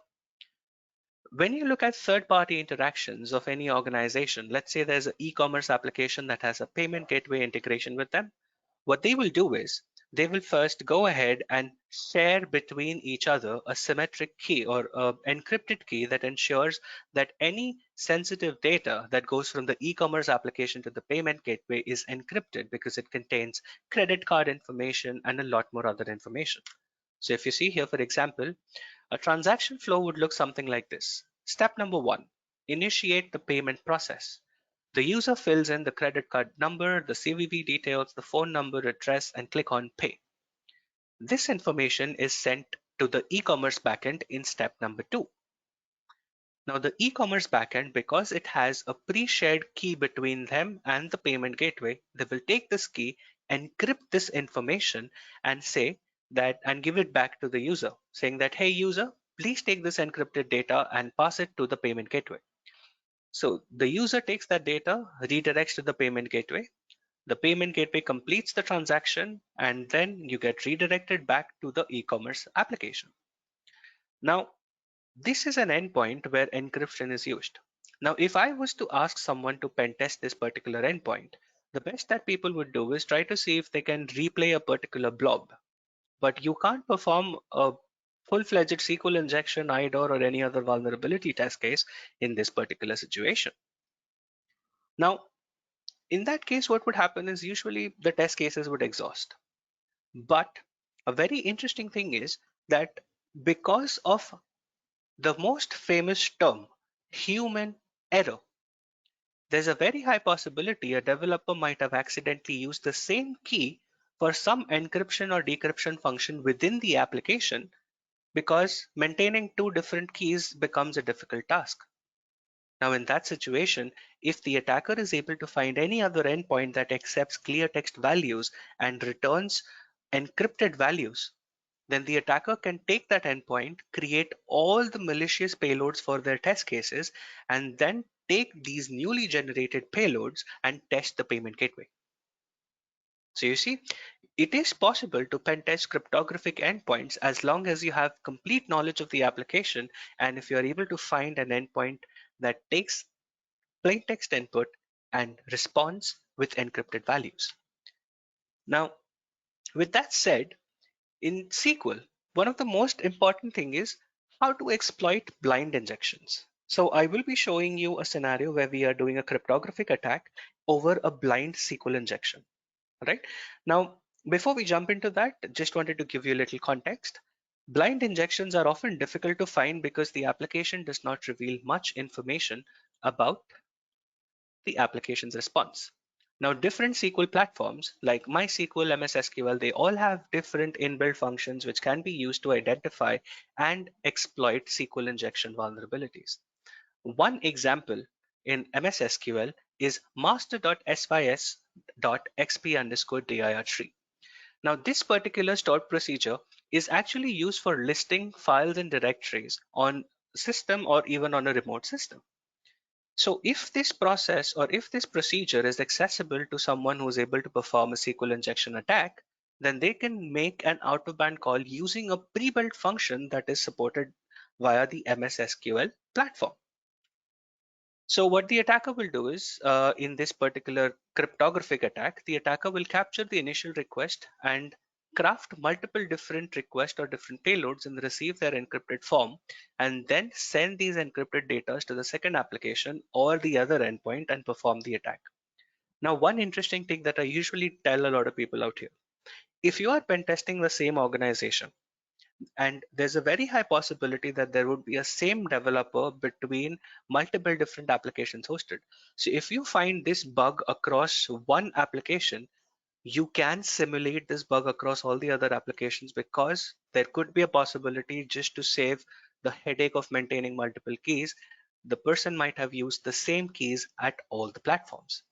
when you look at third-party interactions of any organization, let's say there's an e-commerce application that has a payment gateway integration with them, what they will do is they will first go ahead and share between each other a symmetric key or an encrypted key that ensures that any sensitive data that goes from the e-commerce application to the payment gateway is encrypted because it contains credit card information and a lot more other information. So if you see here, for example, a transaction flow would look something like this. Step number 1, initiate the payment process. The user fills in the credit card number, the CVV details, the phone number, address, and click on Pay. This information is sent to the e-commerce backend in step number 2. Now the e-commerce backend, because it has a pre-shared key between them and the payment gateway, they will take this key, encrypt this information, and say that and give it back to the user, saying that, hey user, please take this encrypted data and pass it to the payment gateway. So the user takes that data, redirects to the payment gateway. The payment gateway completes the transaction, and then you get redirected back to the e-commerce application. Now, this is an endpoint where encryption is used. Now, if I was to ask someone to pen test this particular endpoint, the best that people would do is try to see if they can replay a particular blob. But you can't perform a full-fledged SQL injection, IDOR, or any other vulnerability test case in this particular situation. Now, in that case, what would happen is usually the test cases would exhaust. But a very interesting thing is that because of the most famous term, human error, there's a very high possibility a developer might have accidentally used the same key for some encryption or decryption function within the application, because maintaining two different keys becomes a difficult task. Now, in that situation, if the attacker is able to find any other endpoint that accepts clear text values and returns encrypted values, then the attacker can take that endpoint, create all the malicious payloads for their test cases, and then take these newly generated payloads and test the payment gateway. So you see, it is possible to pen test cryptographic endpoints as long as you have complete knowledge of the application, and if you are able to find an endpoint that takes plain text input and responds with encrypted values. Now, with that said, in SQL, one of the most important thing is how to exploit blind injections. So I will be showing you a scenario where we are doing a cryptographic attack over a blind SQL injection. Right? Now, before we jump into that, just wanted to give you a little context. Blind injections are often difficult to find because the application does not reveal much information about the application's response. Now, different SQL platforms like MySQL, MS SQL, they all have different inbuilt functions which can be used to identify and exploit SQL injection vulnerabilities. One example in MS SQL is master.sys.xp_dir tree. Now, this particular stored procedure is actually used for listing files and directories on system or even on a remote system. So if this process or if this procedure is accessible to someone who is able to perform a SQL injection attack, then they can make an out-of-band call using a pre-built function that is supported via the MS SQL platform. So what the attacker will do is, in this particular cryptographic attack, the attacker will capture the initial request and craft multiple different requests or different payloads and receive their encrypted form, and then send these encrypted data to the second application or the other endpoint and perform the attack. Now, one interesting thing that I usually tell a lot of people out here, if you are pen testing the same organization, and there's a very high possibility that there would be a same developer between multiple different applications hosted. So if you find this bug across one application, you can simulate this bug across all the other applications, because there could be a possibility, just to save the headache of maintaining multiple keys, the person might have used the same keys at all the platforms.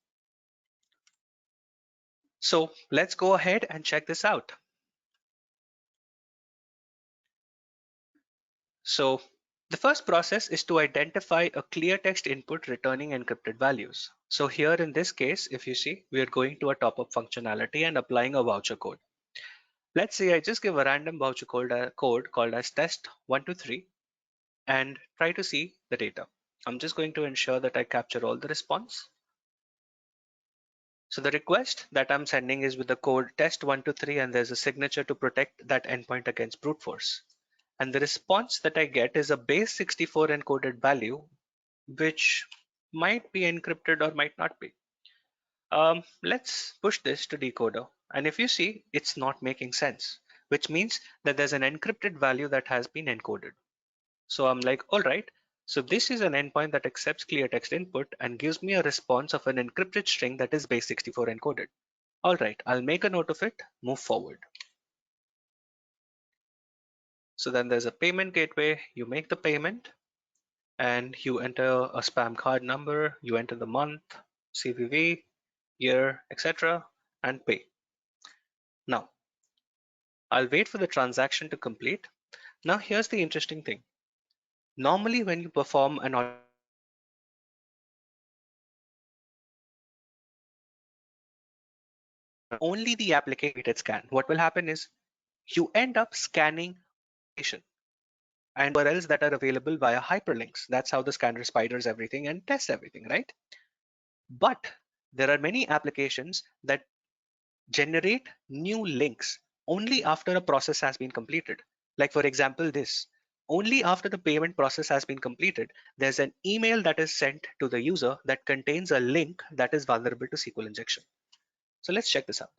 So let's go ahead and check this out. So the first process is to identify a clear text input returning encrypted values. So here in this case, if you see, we are going to a top-up functionality and applying a voucher code. Let's say I just give a random voucher code called as test123 and try to see the data. I'm just going to ensure that I capture all the response. So the request that I'm sending is with the code test123, and there's a signature to protect that endpoint against brute force. And the response that I get is a base 64 encoded value, which might be encrypted or might not be. Let's push this to decoder. And if you see, it's not making sense, which means that there's an encrypted value that has been encoded. So I'm like, all right, so this is an endpoint that accepts clear text input and gives me a response of an encrypted string that is base 64 encoded. All right, I'll make a note of it, move forward. So then there's a payment gateway, you make the payment and you enter a spam card number, you enter the month, CVV, year, etc. and pay. Now, I'll wait for the transaction to complete. Now, here's the interesting thing. Normally, when you perform an only the application scan, what will happen is you end up scanning application and URLs that are available via hyperlinks. That's how the scanner spiders everything and tests everything, right? But there are many applications that generate new links only after a process has been completed. Like for example, this. Only after the payment process has been completed, there's an email that is sent to the user that contains a link that is vulnerable to SQL injection. So let's check this out.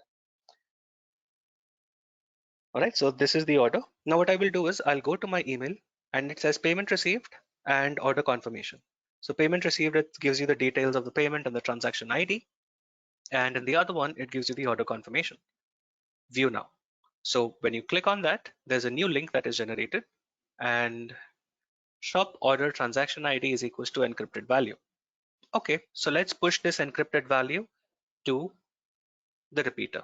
All right, so this is the order. Now what I will do is I'll go to my email and it says payment received and order confirmation. So payment received, it gives you the details of the payment and the transaction ID. And in the other one, it gives you the order confirmation. View now. So when you click on that, there's a new link that is generated, and shop order transaction ID is equals to encrypted value. Okay, so let's push this encrypted value to the repeater.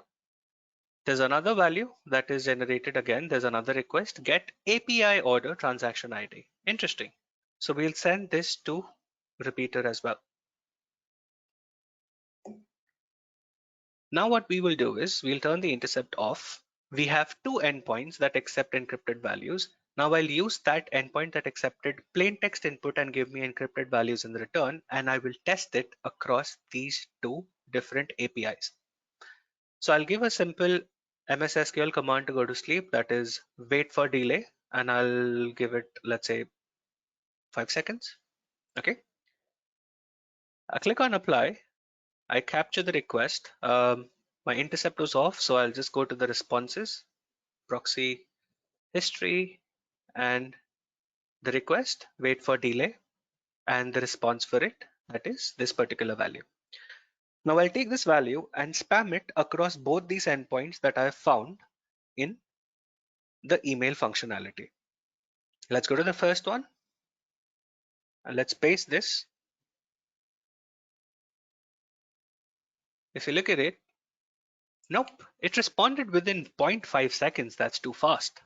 There's another value that is generated again. There's another request, get API order transaction ID. Interesting. So we'll send this to repeater as well. Now what we will do is we'll turn the intercept off. We have two endpoints that accept encrypted values. Now I'll use that endpoint that accepted plain text input and give me encrypted values in return, and I will test it across these two different APIs. So I'll give a simple MS SQL command to go to sleep, that is wait for delay, and I'll give it, let's say, 5 seconds. Okay. I click on apply. I capture the request. My intercept was off, so I'll just go to the responses, proxy history, and the request, wait for delay, and the response for it, that is this particular value. Now I'll take this value and spam it across both these endpoints that I have found in the email functionality. Let's go to the first one and let's paste this. If you look at it, nope, it responded within 0.5 seconds. That's too fast.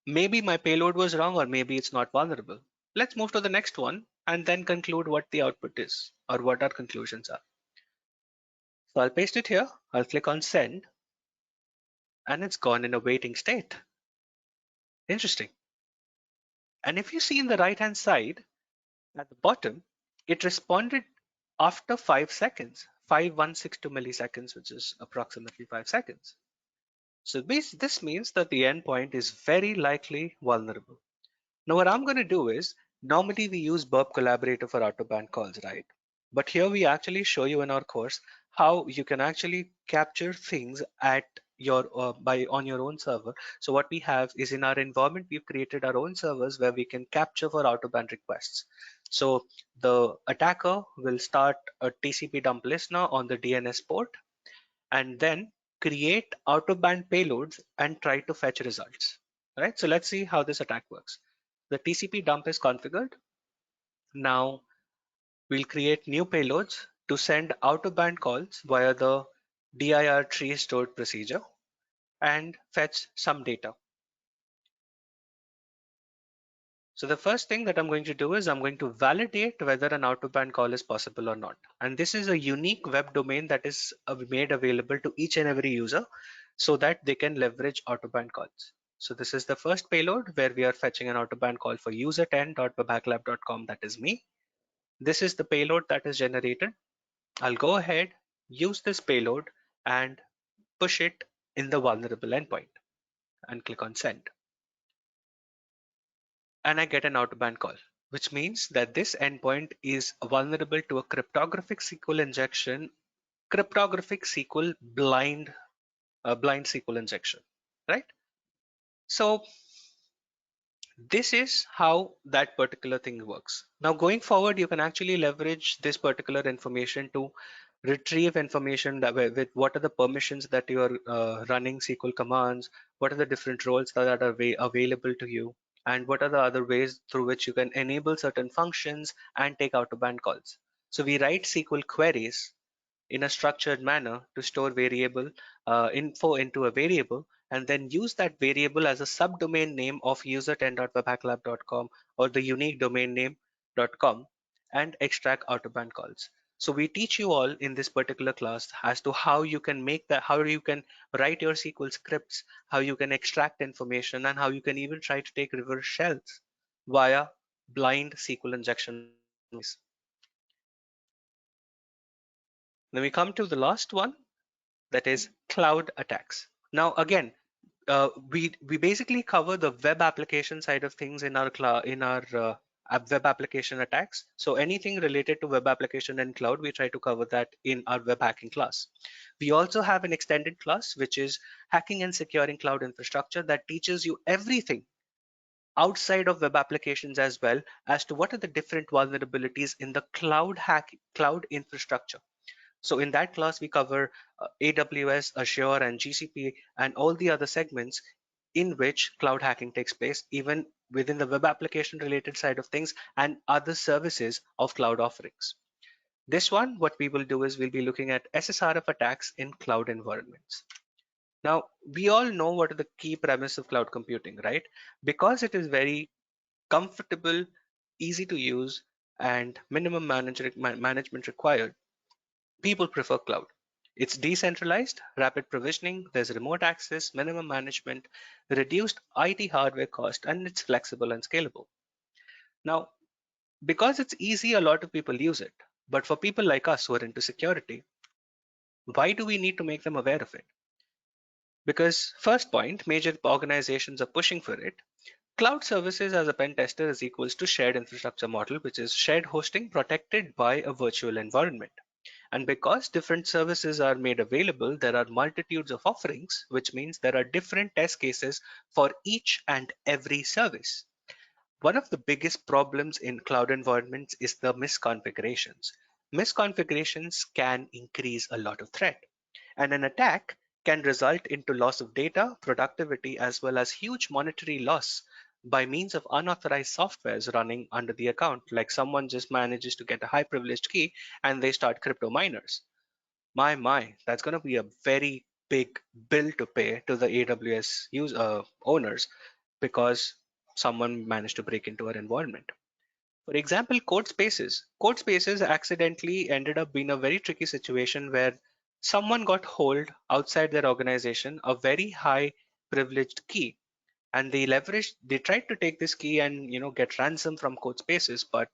Maybe my payload was wrong, or maybe it's not vulnerable. Let's move to the next one and then conclude what the output is or what our conclusions are. So I'll paste it here. I'll click on send and it's gone in a waiting state. Interesting. And if you see in the right hand side at the bottom, it responded after 5 seconds, 5162 milliseconds, which is approximately 5 seconds. So this means that the endpoint is very likely vulnerable. Now what I'm going to do is, normally we use Burp Collaborator for out-of-band calls, right? But here we actually show you in our course how you can actually capture things at your on your own server. So what we have is, in our environment, we've created our own servers where we can capture for out-of-band requests. So the attacker will start a TCP dump listener on the DNS port and then create out-of-band payloads and try to fetch results. Right? So let's see how this attack works. The TCP dump is configured. Now we'll create new payloads to send out-of-band calls via the dir tree stored procedure and fetch some data. So the first thing that I'm going to do is I'm going to validate whether an out-of-band call is possible or not. And this is a unique web domain that is made available to each and every user so that they can leverage out-of-band calls. So this is the first payload where we are fetching an out-of-band call for user10.webhacklab.com. That is me. This is the payload that is generated. I'll go ahead, use this payload and push it in the vulnerable endpoint and click on send. And I get an out-of-band call, which means that this endpoint is vulnerable to a cryptographic SQL injection, cryptographic SQL blind SQL injection, right? So this is how that particular thing works. Now going forward, you can actually leverage this particular information to retrieve information that with what are the permissions that you are running SQL commands, what are the different roles that are available to you, and what are the other ways through which you can enable certain functions and take out-of-band calls. So we write SQL queries in a structured manner to store variable info into a variable and then use that variable as a subdomain name of user10.webhacklab.com or the unique domain name .com and extract out-of-band calls. So we teach you all in this particular class as to how you can make that, how you can write your SQL scripts, how you can extract information, and how you can even try to take reverse shells via blind SQL injection. Then we come to the last one, that is cloud attacks. Now again, we basically cover the web application side of things in our web application attacks. So anything related to web application and cloud, we try to cover that in our web hacking class. We also have an extended class which is hacking and securing cloud infrastructure, that teaches you everything outside of web applications as well as to what are the different vulnerabilities in the cloud infrastructure. So in that class, we cover AWS, Azure, and GCP, and all the other segments in which cloud hacking takes place, even within the web application related side of things and other services of cloud offerings. This one, what we will do is we'll be looking at SSRF attacks in cloud environments. Now, we all know what are the key premise of cloud computing, right? Because it is very comfortable, easy to use, and minimum management required, people prefer cloud. It's decentralized, rapid provisioning, there's remote access, minimum management, reduced IT hardware cost, and it's flexible and scalable. Now, because it's easy, a lot of people use it. But for people like us who are into security, why do we need to make them aware of it? Because first point, major organizations are pushing for it. Cloud services as a pen tester is equals to shared infrastructure model, which is shared hosting protected by a virtual environment. And because different services are made available, there are multitudes of offerings, which means there are different test cases for each and every service. One of the biggest problems in cloud environments is the misconfigurations. Misconfigurations can increase a lot of threat, and an attack can result into loss of data, productivity, as well as huge monetary loss by means of unauthorized softwares running under the account. Like someone just manages to get a high privileged key and they start crypto miners. My, that's going to be a very big bill to pay to the AWS owners because someone managed to break into our environment. For example, code spaces. Code spaces accidentally ended up being a very tricky situation where someone got hold outside their organization a very high privileged key, and they tried to take this key and get ransom from code spaces, but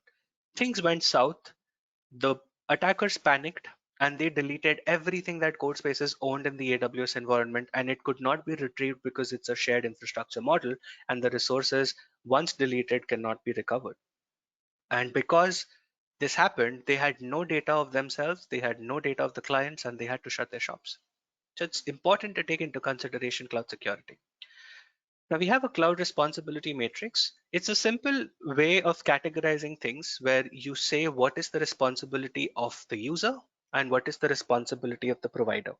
things went south. The attackers panicked and they deleted everything that CodeSpaces owned in the AWS environment, and it could not be retrieved because it's a shared infrastructure model, and the resources, once deleted, cannot be recovered. And because this happened, they had no data of themselves, they had no data of the clients, and they had to shut their shops. So it's important to take into consideration cloud security. Now we have a cloud responsibility matrix. It's a simple way of categorizing things where you say what is the responsibility of the user and what is the responsibility of the provider.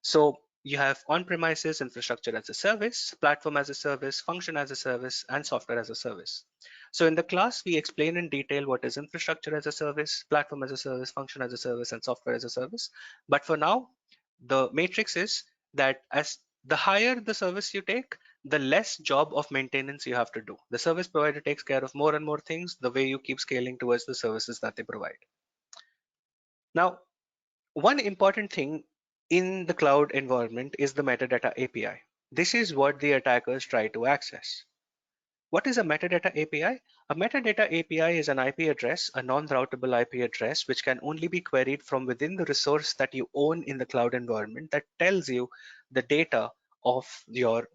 So you have on-premises infrastructure as a service, platform as a service, function as a service, and software as a service. So in the class, we explain in detail what is infrastructure as a service, platform as a service, function as a service, and software as a service. But for now, the matrix is that as the higher the service you take, the less job of maintenance you have to do. The service provider takes care of more and more things the way you keep scaling towards the services that they provide. Now, one important thing in the cloud environment is the metadata API. This is what the attackers try to access. What is a metadata API? A metadata API is an IP address, a non-routable IP address, which can only be queried from within the resource that you own in the cloud environment that tells you the data of your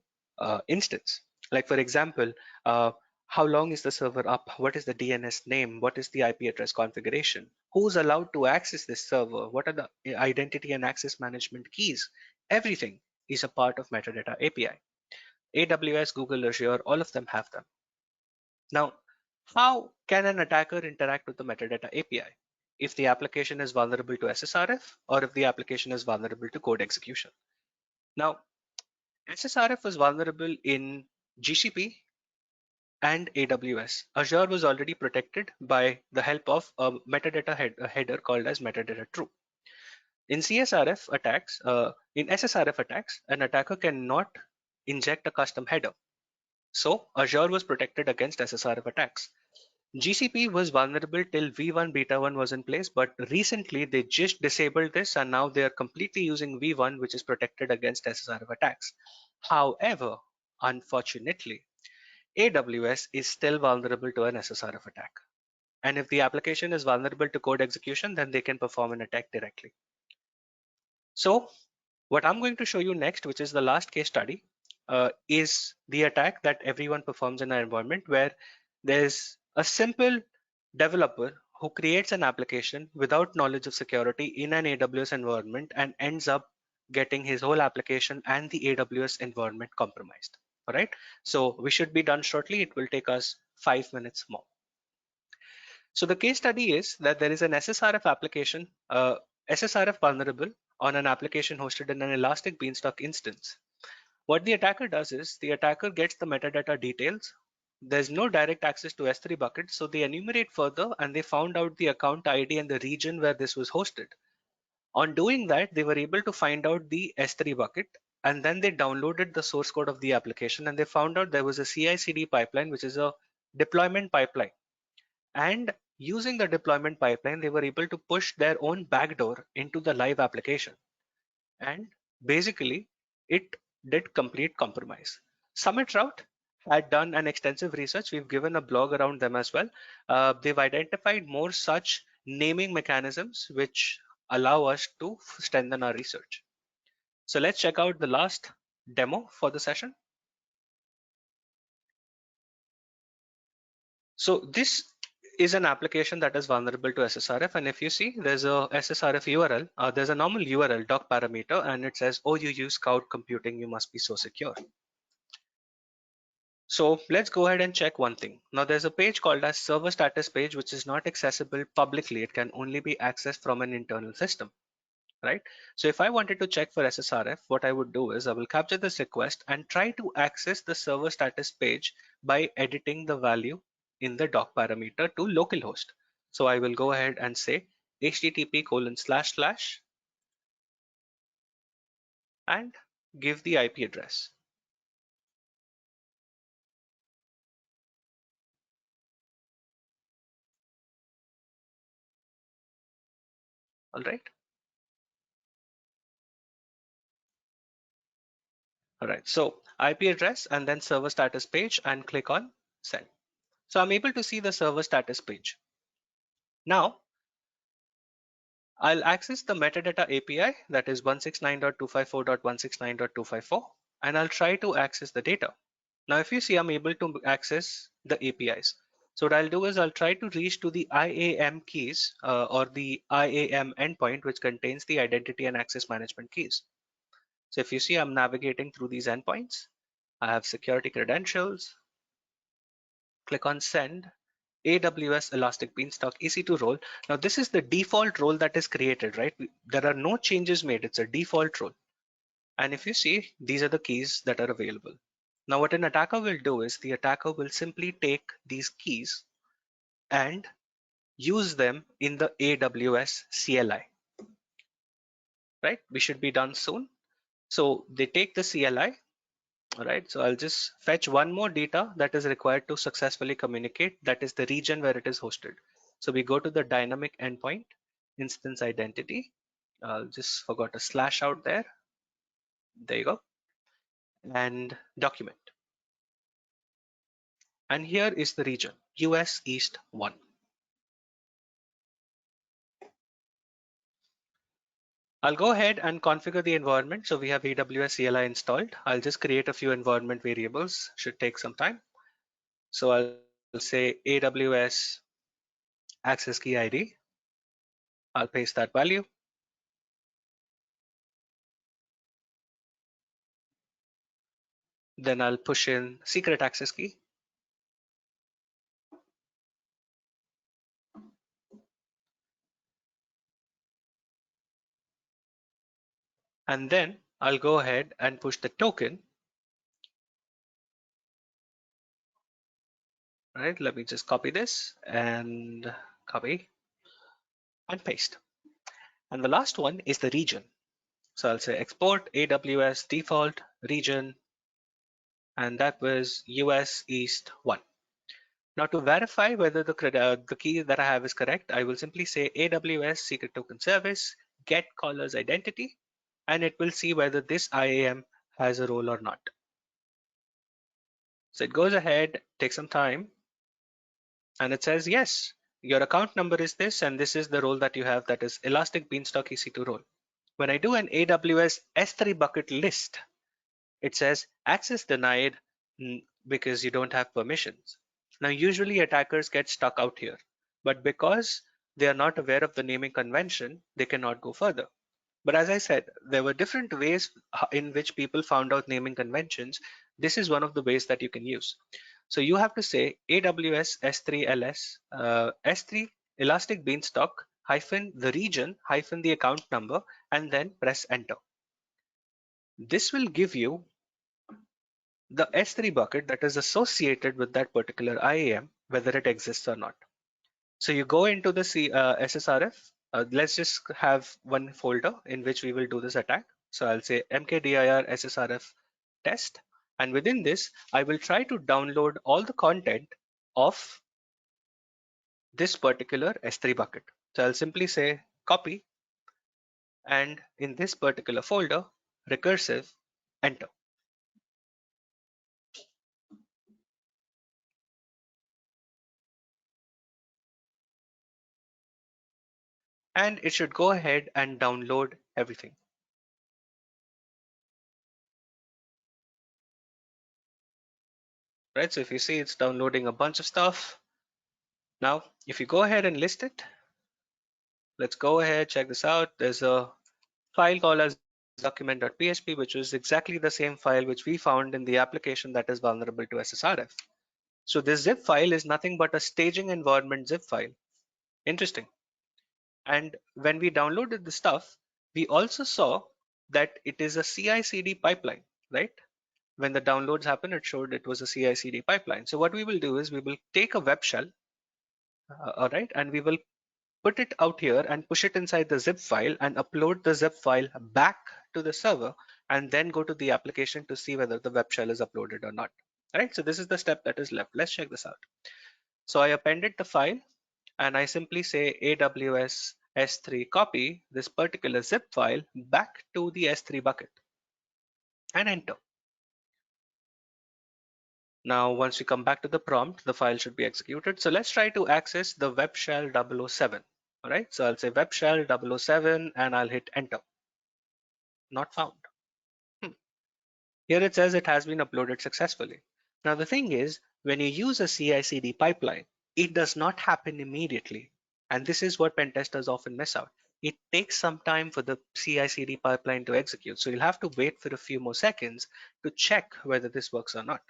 instance. Like for example, how long is the server up? What is the DNS name? What is the IP address configuration? Who's allowed to access this server? What are the identity and access management keys? Everything is a part of metadata API. AWS, Google, Azure, all of them have them. Now, how can an attacker interact with the metadata API? If the application is vulnerable to SSRF or if the application is vulnerable to code execution. Now, SSRF was vulnerable in GCP and AWS. Azure was already protected by the help of a metadata a header called as metadata true. In SSRF attacks, an attacker cannot inject a custom header. So Azure was protected against SSRF attacks. GCP was vulnerable till V1 Beta 1 was in place, but recently they just disabled this and now they are completely using V1, which is protected against SSRF attacks. However, unfortunately, AWS is still vulnerable to an SSRF attack. And if the application is vulnerable to code execution, then they can perform an attack directly. So what I'm going to show you next, which is the last case study, is the attack that everyone performs in our environment where there's a simple developer who creates an application without knowledge of security in an AWS environment and ends up getting his whole application and the AWS environment compromised. All right. So we should be done shortly. It will take us 5 minutes more. So the case study is that there is an SSRF application, SSRF vulnerable on an application hosted in an Elastic Beanstalk instance. What the attacker does is the attacker gets the metadata details. There's no direct access to S3 bucket, so they enumerate further and they found out the account ID and the region where this was hosted. On doing that, they were able to find out the S3 bucket, and then they downloaded the source code of the application and they found out there was a CI/CD pipeline, which is a deployment pipeline. And using the deployment pipeline, they were able to push their own backdoor into the live application. And basically, it did complete compromise. Summit Route had done an extensive research. We've given a blog around them as well. They've identified more such naming mechanisms which allow us to strengthen our research. So let's check out the last demo for the session. So this is an application that is vulnerable to SSRF, and if you see there's a SSRF URL, there's a normal URL doc parameter, and it says, oh, you use cloud computing, you must be so secure. So let's go ahead and check one thing. Now there's a page called as server status page, which is not accessible publicly. It can only be accessed from an internal system, right? So if I wanted to check for SSRF, what I would do is I will capture this request and try to access the server status page by editing the value in the doc parameter to localhost. So I will go ahead and say http:// and give the IP address. All right. All right. So IP address and then server status page and click on send. So I'm able to see the server status page. Now I'll access the metadata API, that is 169.254.169.254, and I'll try to access the data. Now, if you see, I'm able to access the APIs. So what I'll do is I'll try to reach to the IAM keys or the IAM endpoint, which contains the identity and access management keys. So if you see, I'm navigating through these endpoints. I have security credentials. Click on send. AWS Elastic Beanstalk EC2 role. Now this is the default role that is created, right? There are no changes made. It's a default role. And if you see, these are the keys that are available. Now what an attacker will do is the attacker will simply take these keys and use them in the AWS CLI, right? We should be done soon. So they take the CLI. All right, so I'll just fetch one more data that is required to successfully communicate. That is the region where it is hosted. So we go to the dynamic endpoint, instance identity. I'll just forgot a slash out there. There you go. And document. And here is the region, US East 1. I'll go ahead and configure the environment. So we have AWS CLI installed. I'll just create a few environment variables. Should take some time. So I'll say AWS access key ID. I'll paste that value. Then I'll push in secret access key. And then I'll go ahead and push the token. Right, let me just copy this and copy and paste. And the last one is the region. So I'll say export AWS default region, and that was US East 1. Now to verify whether the key that I have is correct, I will simply say AWS secret token service get caller's identity, and it will see whether this IAM has a role or not. So it goes ahead, takes some time, and it says, yes, your account number is this, and this is the role that you have, that is Elastic Beanstalk EC2 role. When I do an AWS S3 bucket list, it says access denied because you don't have permissions. Now, usually attackers get stuck out here, but because they are not aware of the naming convention, they cannot go further. But as I said, there were different ways in which people found out naming conventions. This is one of the ways that you can use. So you have to say AWS S3 LS, S3 Elastic Beanstalk hyphen the region hyphen the account number, and then press enter. This will give you the S3 bucket that is associated with that particular IAM, whether it exists or not. So you go into the SSRF. Let's just have one folder in which we will do this attack. So I'll say mkdir SSRF test. And within this, I will try to download all the content of this particular S3 bucket. So I'll simply say copy, and in this particular folder, recursive, enter. And it should go ahead and download everything. Right, so if you see, it's downloading a bunch of stuff. Now, if you go ahead and list it, let's go ahead, check this out. There's a file called as document.php, which is exactly the same file which we found in the application that is vulnerable to SSRF. So this zip file is nothing but a staging environment zip file. Interesting. And when we downloaded the stuff, we also saw that it is a CI/CD pipeline, right? When the downloads happened, it showed it was a CI/CD pipeline. So what we will do is we will take a web shell, all right, and we will put it out here and push it inside the zip file and upload the zip file back to the server, and then go to the application to see whether the web shell is uploaded or not. All right, so this is the step that is left. Let's check this out. So I appended the file and I simply say AWS S3 copy this particular zip file back to the S3 bucket and enter. Now, once we come back to the prompt, the file should be executed. So let's try to access the web shell 007. All right, so I'll say web shell 007 and I'll hit enter. Not found. Here it says it has been uploaded successfully. Now the thing is, when you use a CI/CD pipeline, it does not happen immediately. And this is what pen testers often miss out. It takes some time for the CI/CD pipeline to execute. So you'll have to wait for a few more seconds to check whether this works or not.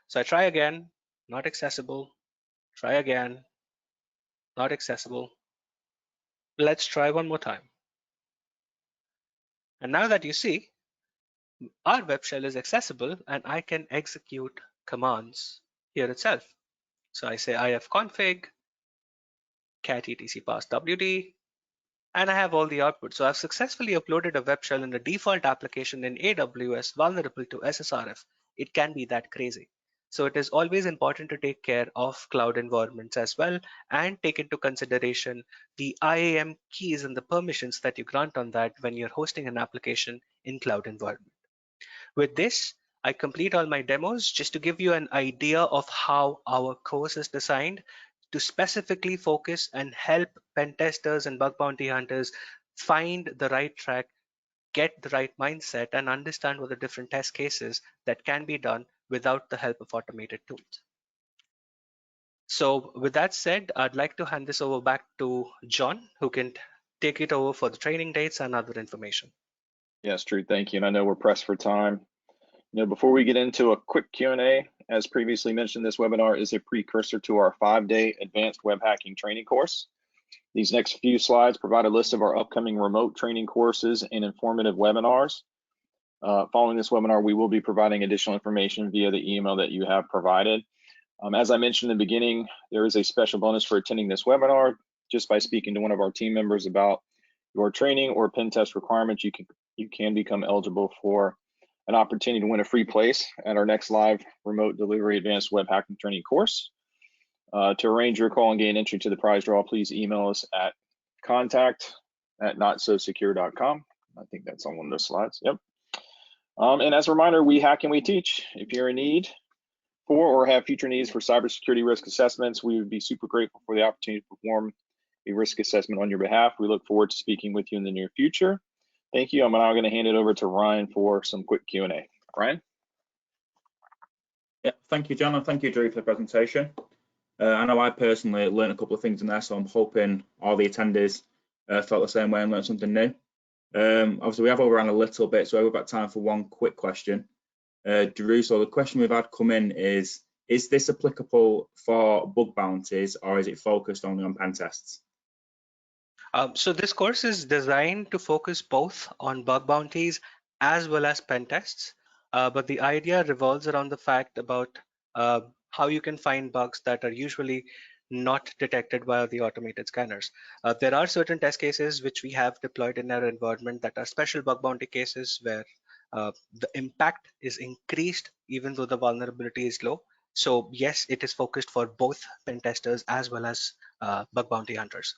So I try again, not accessible. Try again, not accessible. Let's try one more time. And now that you see, our web shell is accessible and I can execute commands here itself. So I say ifconfig cat etc pass wd, and I have all the output. So I've successfully uploaded a web shell in a default application in AWS vulnerable to SSRF. It can be that crazy. So it is always important to take care of cloud environments as well and take into consideration the IAM keys and the permissions that you grant on that when you're hosting an application in cloud environment. With this, I complete all my demos just to give you an idea of how our course is designed to specifically focus and help pen testers and bug bounty hunters find the right track, get the right mindset, and understand what the different test cases that can be done without the help of automated tools. So with that said, I'd like to hand this over back to John, who can take it over for the training dates and other information. Yes, Drew, thank you. And I know we're pressed for time. Before we get into a quick Q&A, as previously mentioned, this webinar is a precursor to our 5-day advanced web hacking training course. These next few slides provide a list of our upcoming remote training courses and informative webinars. Following this webinar, we will be providing additional information via the email that you have provided. As I mentioned in the beginning, there is a special bonus for attending this webinar. Just by speaking to one of our team members about your training or pen test requirements, you can become eligible for an opportunity to win a free place at our next live remote delivery advanced web hacking training course. To arrange your call and gain entry to the prize draw, please email us at contact@notsosecure.com. I think that's on one of those slides. Yep. And as a reminder, we hack and we teach. If you're in need for or have future needs for cybersecurity risk assessments, we would be super grateful for the opportunity to perform a risk assessment on your behalf. We look forward to speaking with you in the near future. Thank you. I'm now going to hand it over to Ryan for some quick Q&A. Ryan? Yeah, thank you, John, and thank you, Drew, for the presentation. I know I personally learned a couple of things in there, so I'm hoping all the attendees felt the same way and learned something new. Obviously, we have overrun a little bit, so we've got time for one quick question. Drew, so the question we've had come in is this applicable for bug bounties, or is it focused only on pen tests? So this course is designed to focus both on bug bounties as well as pen tests, but the idea revolves around the fact about how you can find bugs that are usually not detected via the automated scanners. There are certain test cases which we have deployed in our environment that are special bug bounty cases where the impact is increased even though the vulnerability is low. So yes, it is focused for both pen testers as well as bug bounty hunters.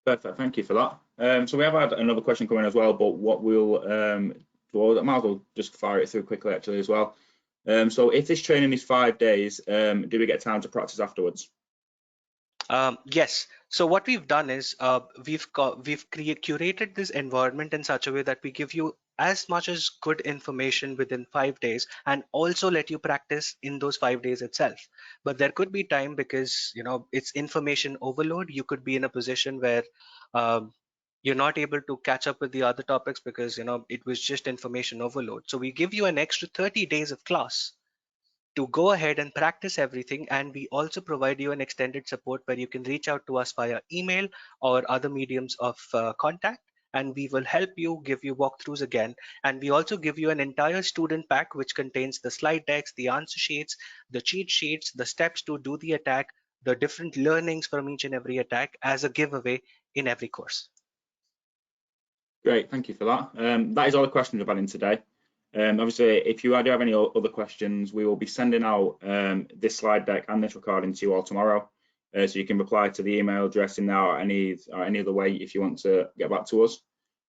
Perfect, thank you for that. So we have had another question coming as well, but what we'll, I might as well just fire it through quickly actually as well. So if this training is 5 days, do we get time to practice afterwards? Yes. So what we've done is we've curated this environment in such a way that we give you as much as good information within 5 days and also let you practice in those 5 days itself. But there could be time because it's information overload. You could be in a position where you're not able to catch up with the other topics because it was just information overload. So we give you an extra 30 days of class to go ahead and practice everything, and we also provide you an extended support where you can reach out to us via email or other mediums of contact, and we will help you, give you walkthroughs again. And we also give you an entire student pack which contains the slide decks, the answer sheets, the cheat sheets, the steps to do the attack, the different learnings from each and every attack as a giveaway in every course. Great, thank you for that. That is all the questions we've had in today. Obviously, if you do have any other questions, we will be sending out this slide deck and this recording to you all tomorrow. So you can reply to the email address in there or any other way if you want to get back to us.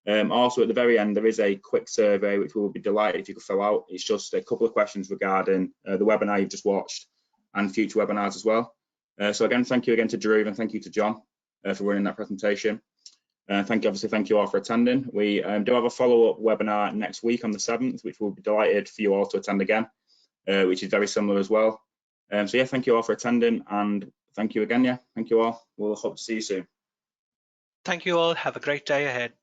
Also, at the very end, there is a quick survey which we will be delighted if you could fill out. It's just a couple of questions regarding the webinar you've just watched and future webinars as well. So again, thank you again to Dhruv and thank you to John for running that presentation. Thank you all for attending. We do have a follow-up webinar next week on the 7th, which we'll be delighted for you all to attend again, which is very similar as well. So yeah, thank you all for attending, and thank you again. Yeah, thank you all. We'll hope to see you soon. Thank you all. Have a great day ahead.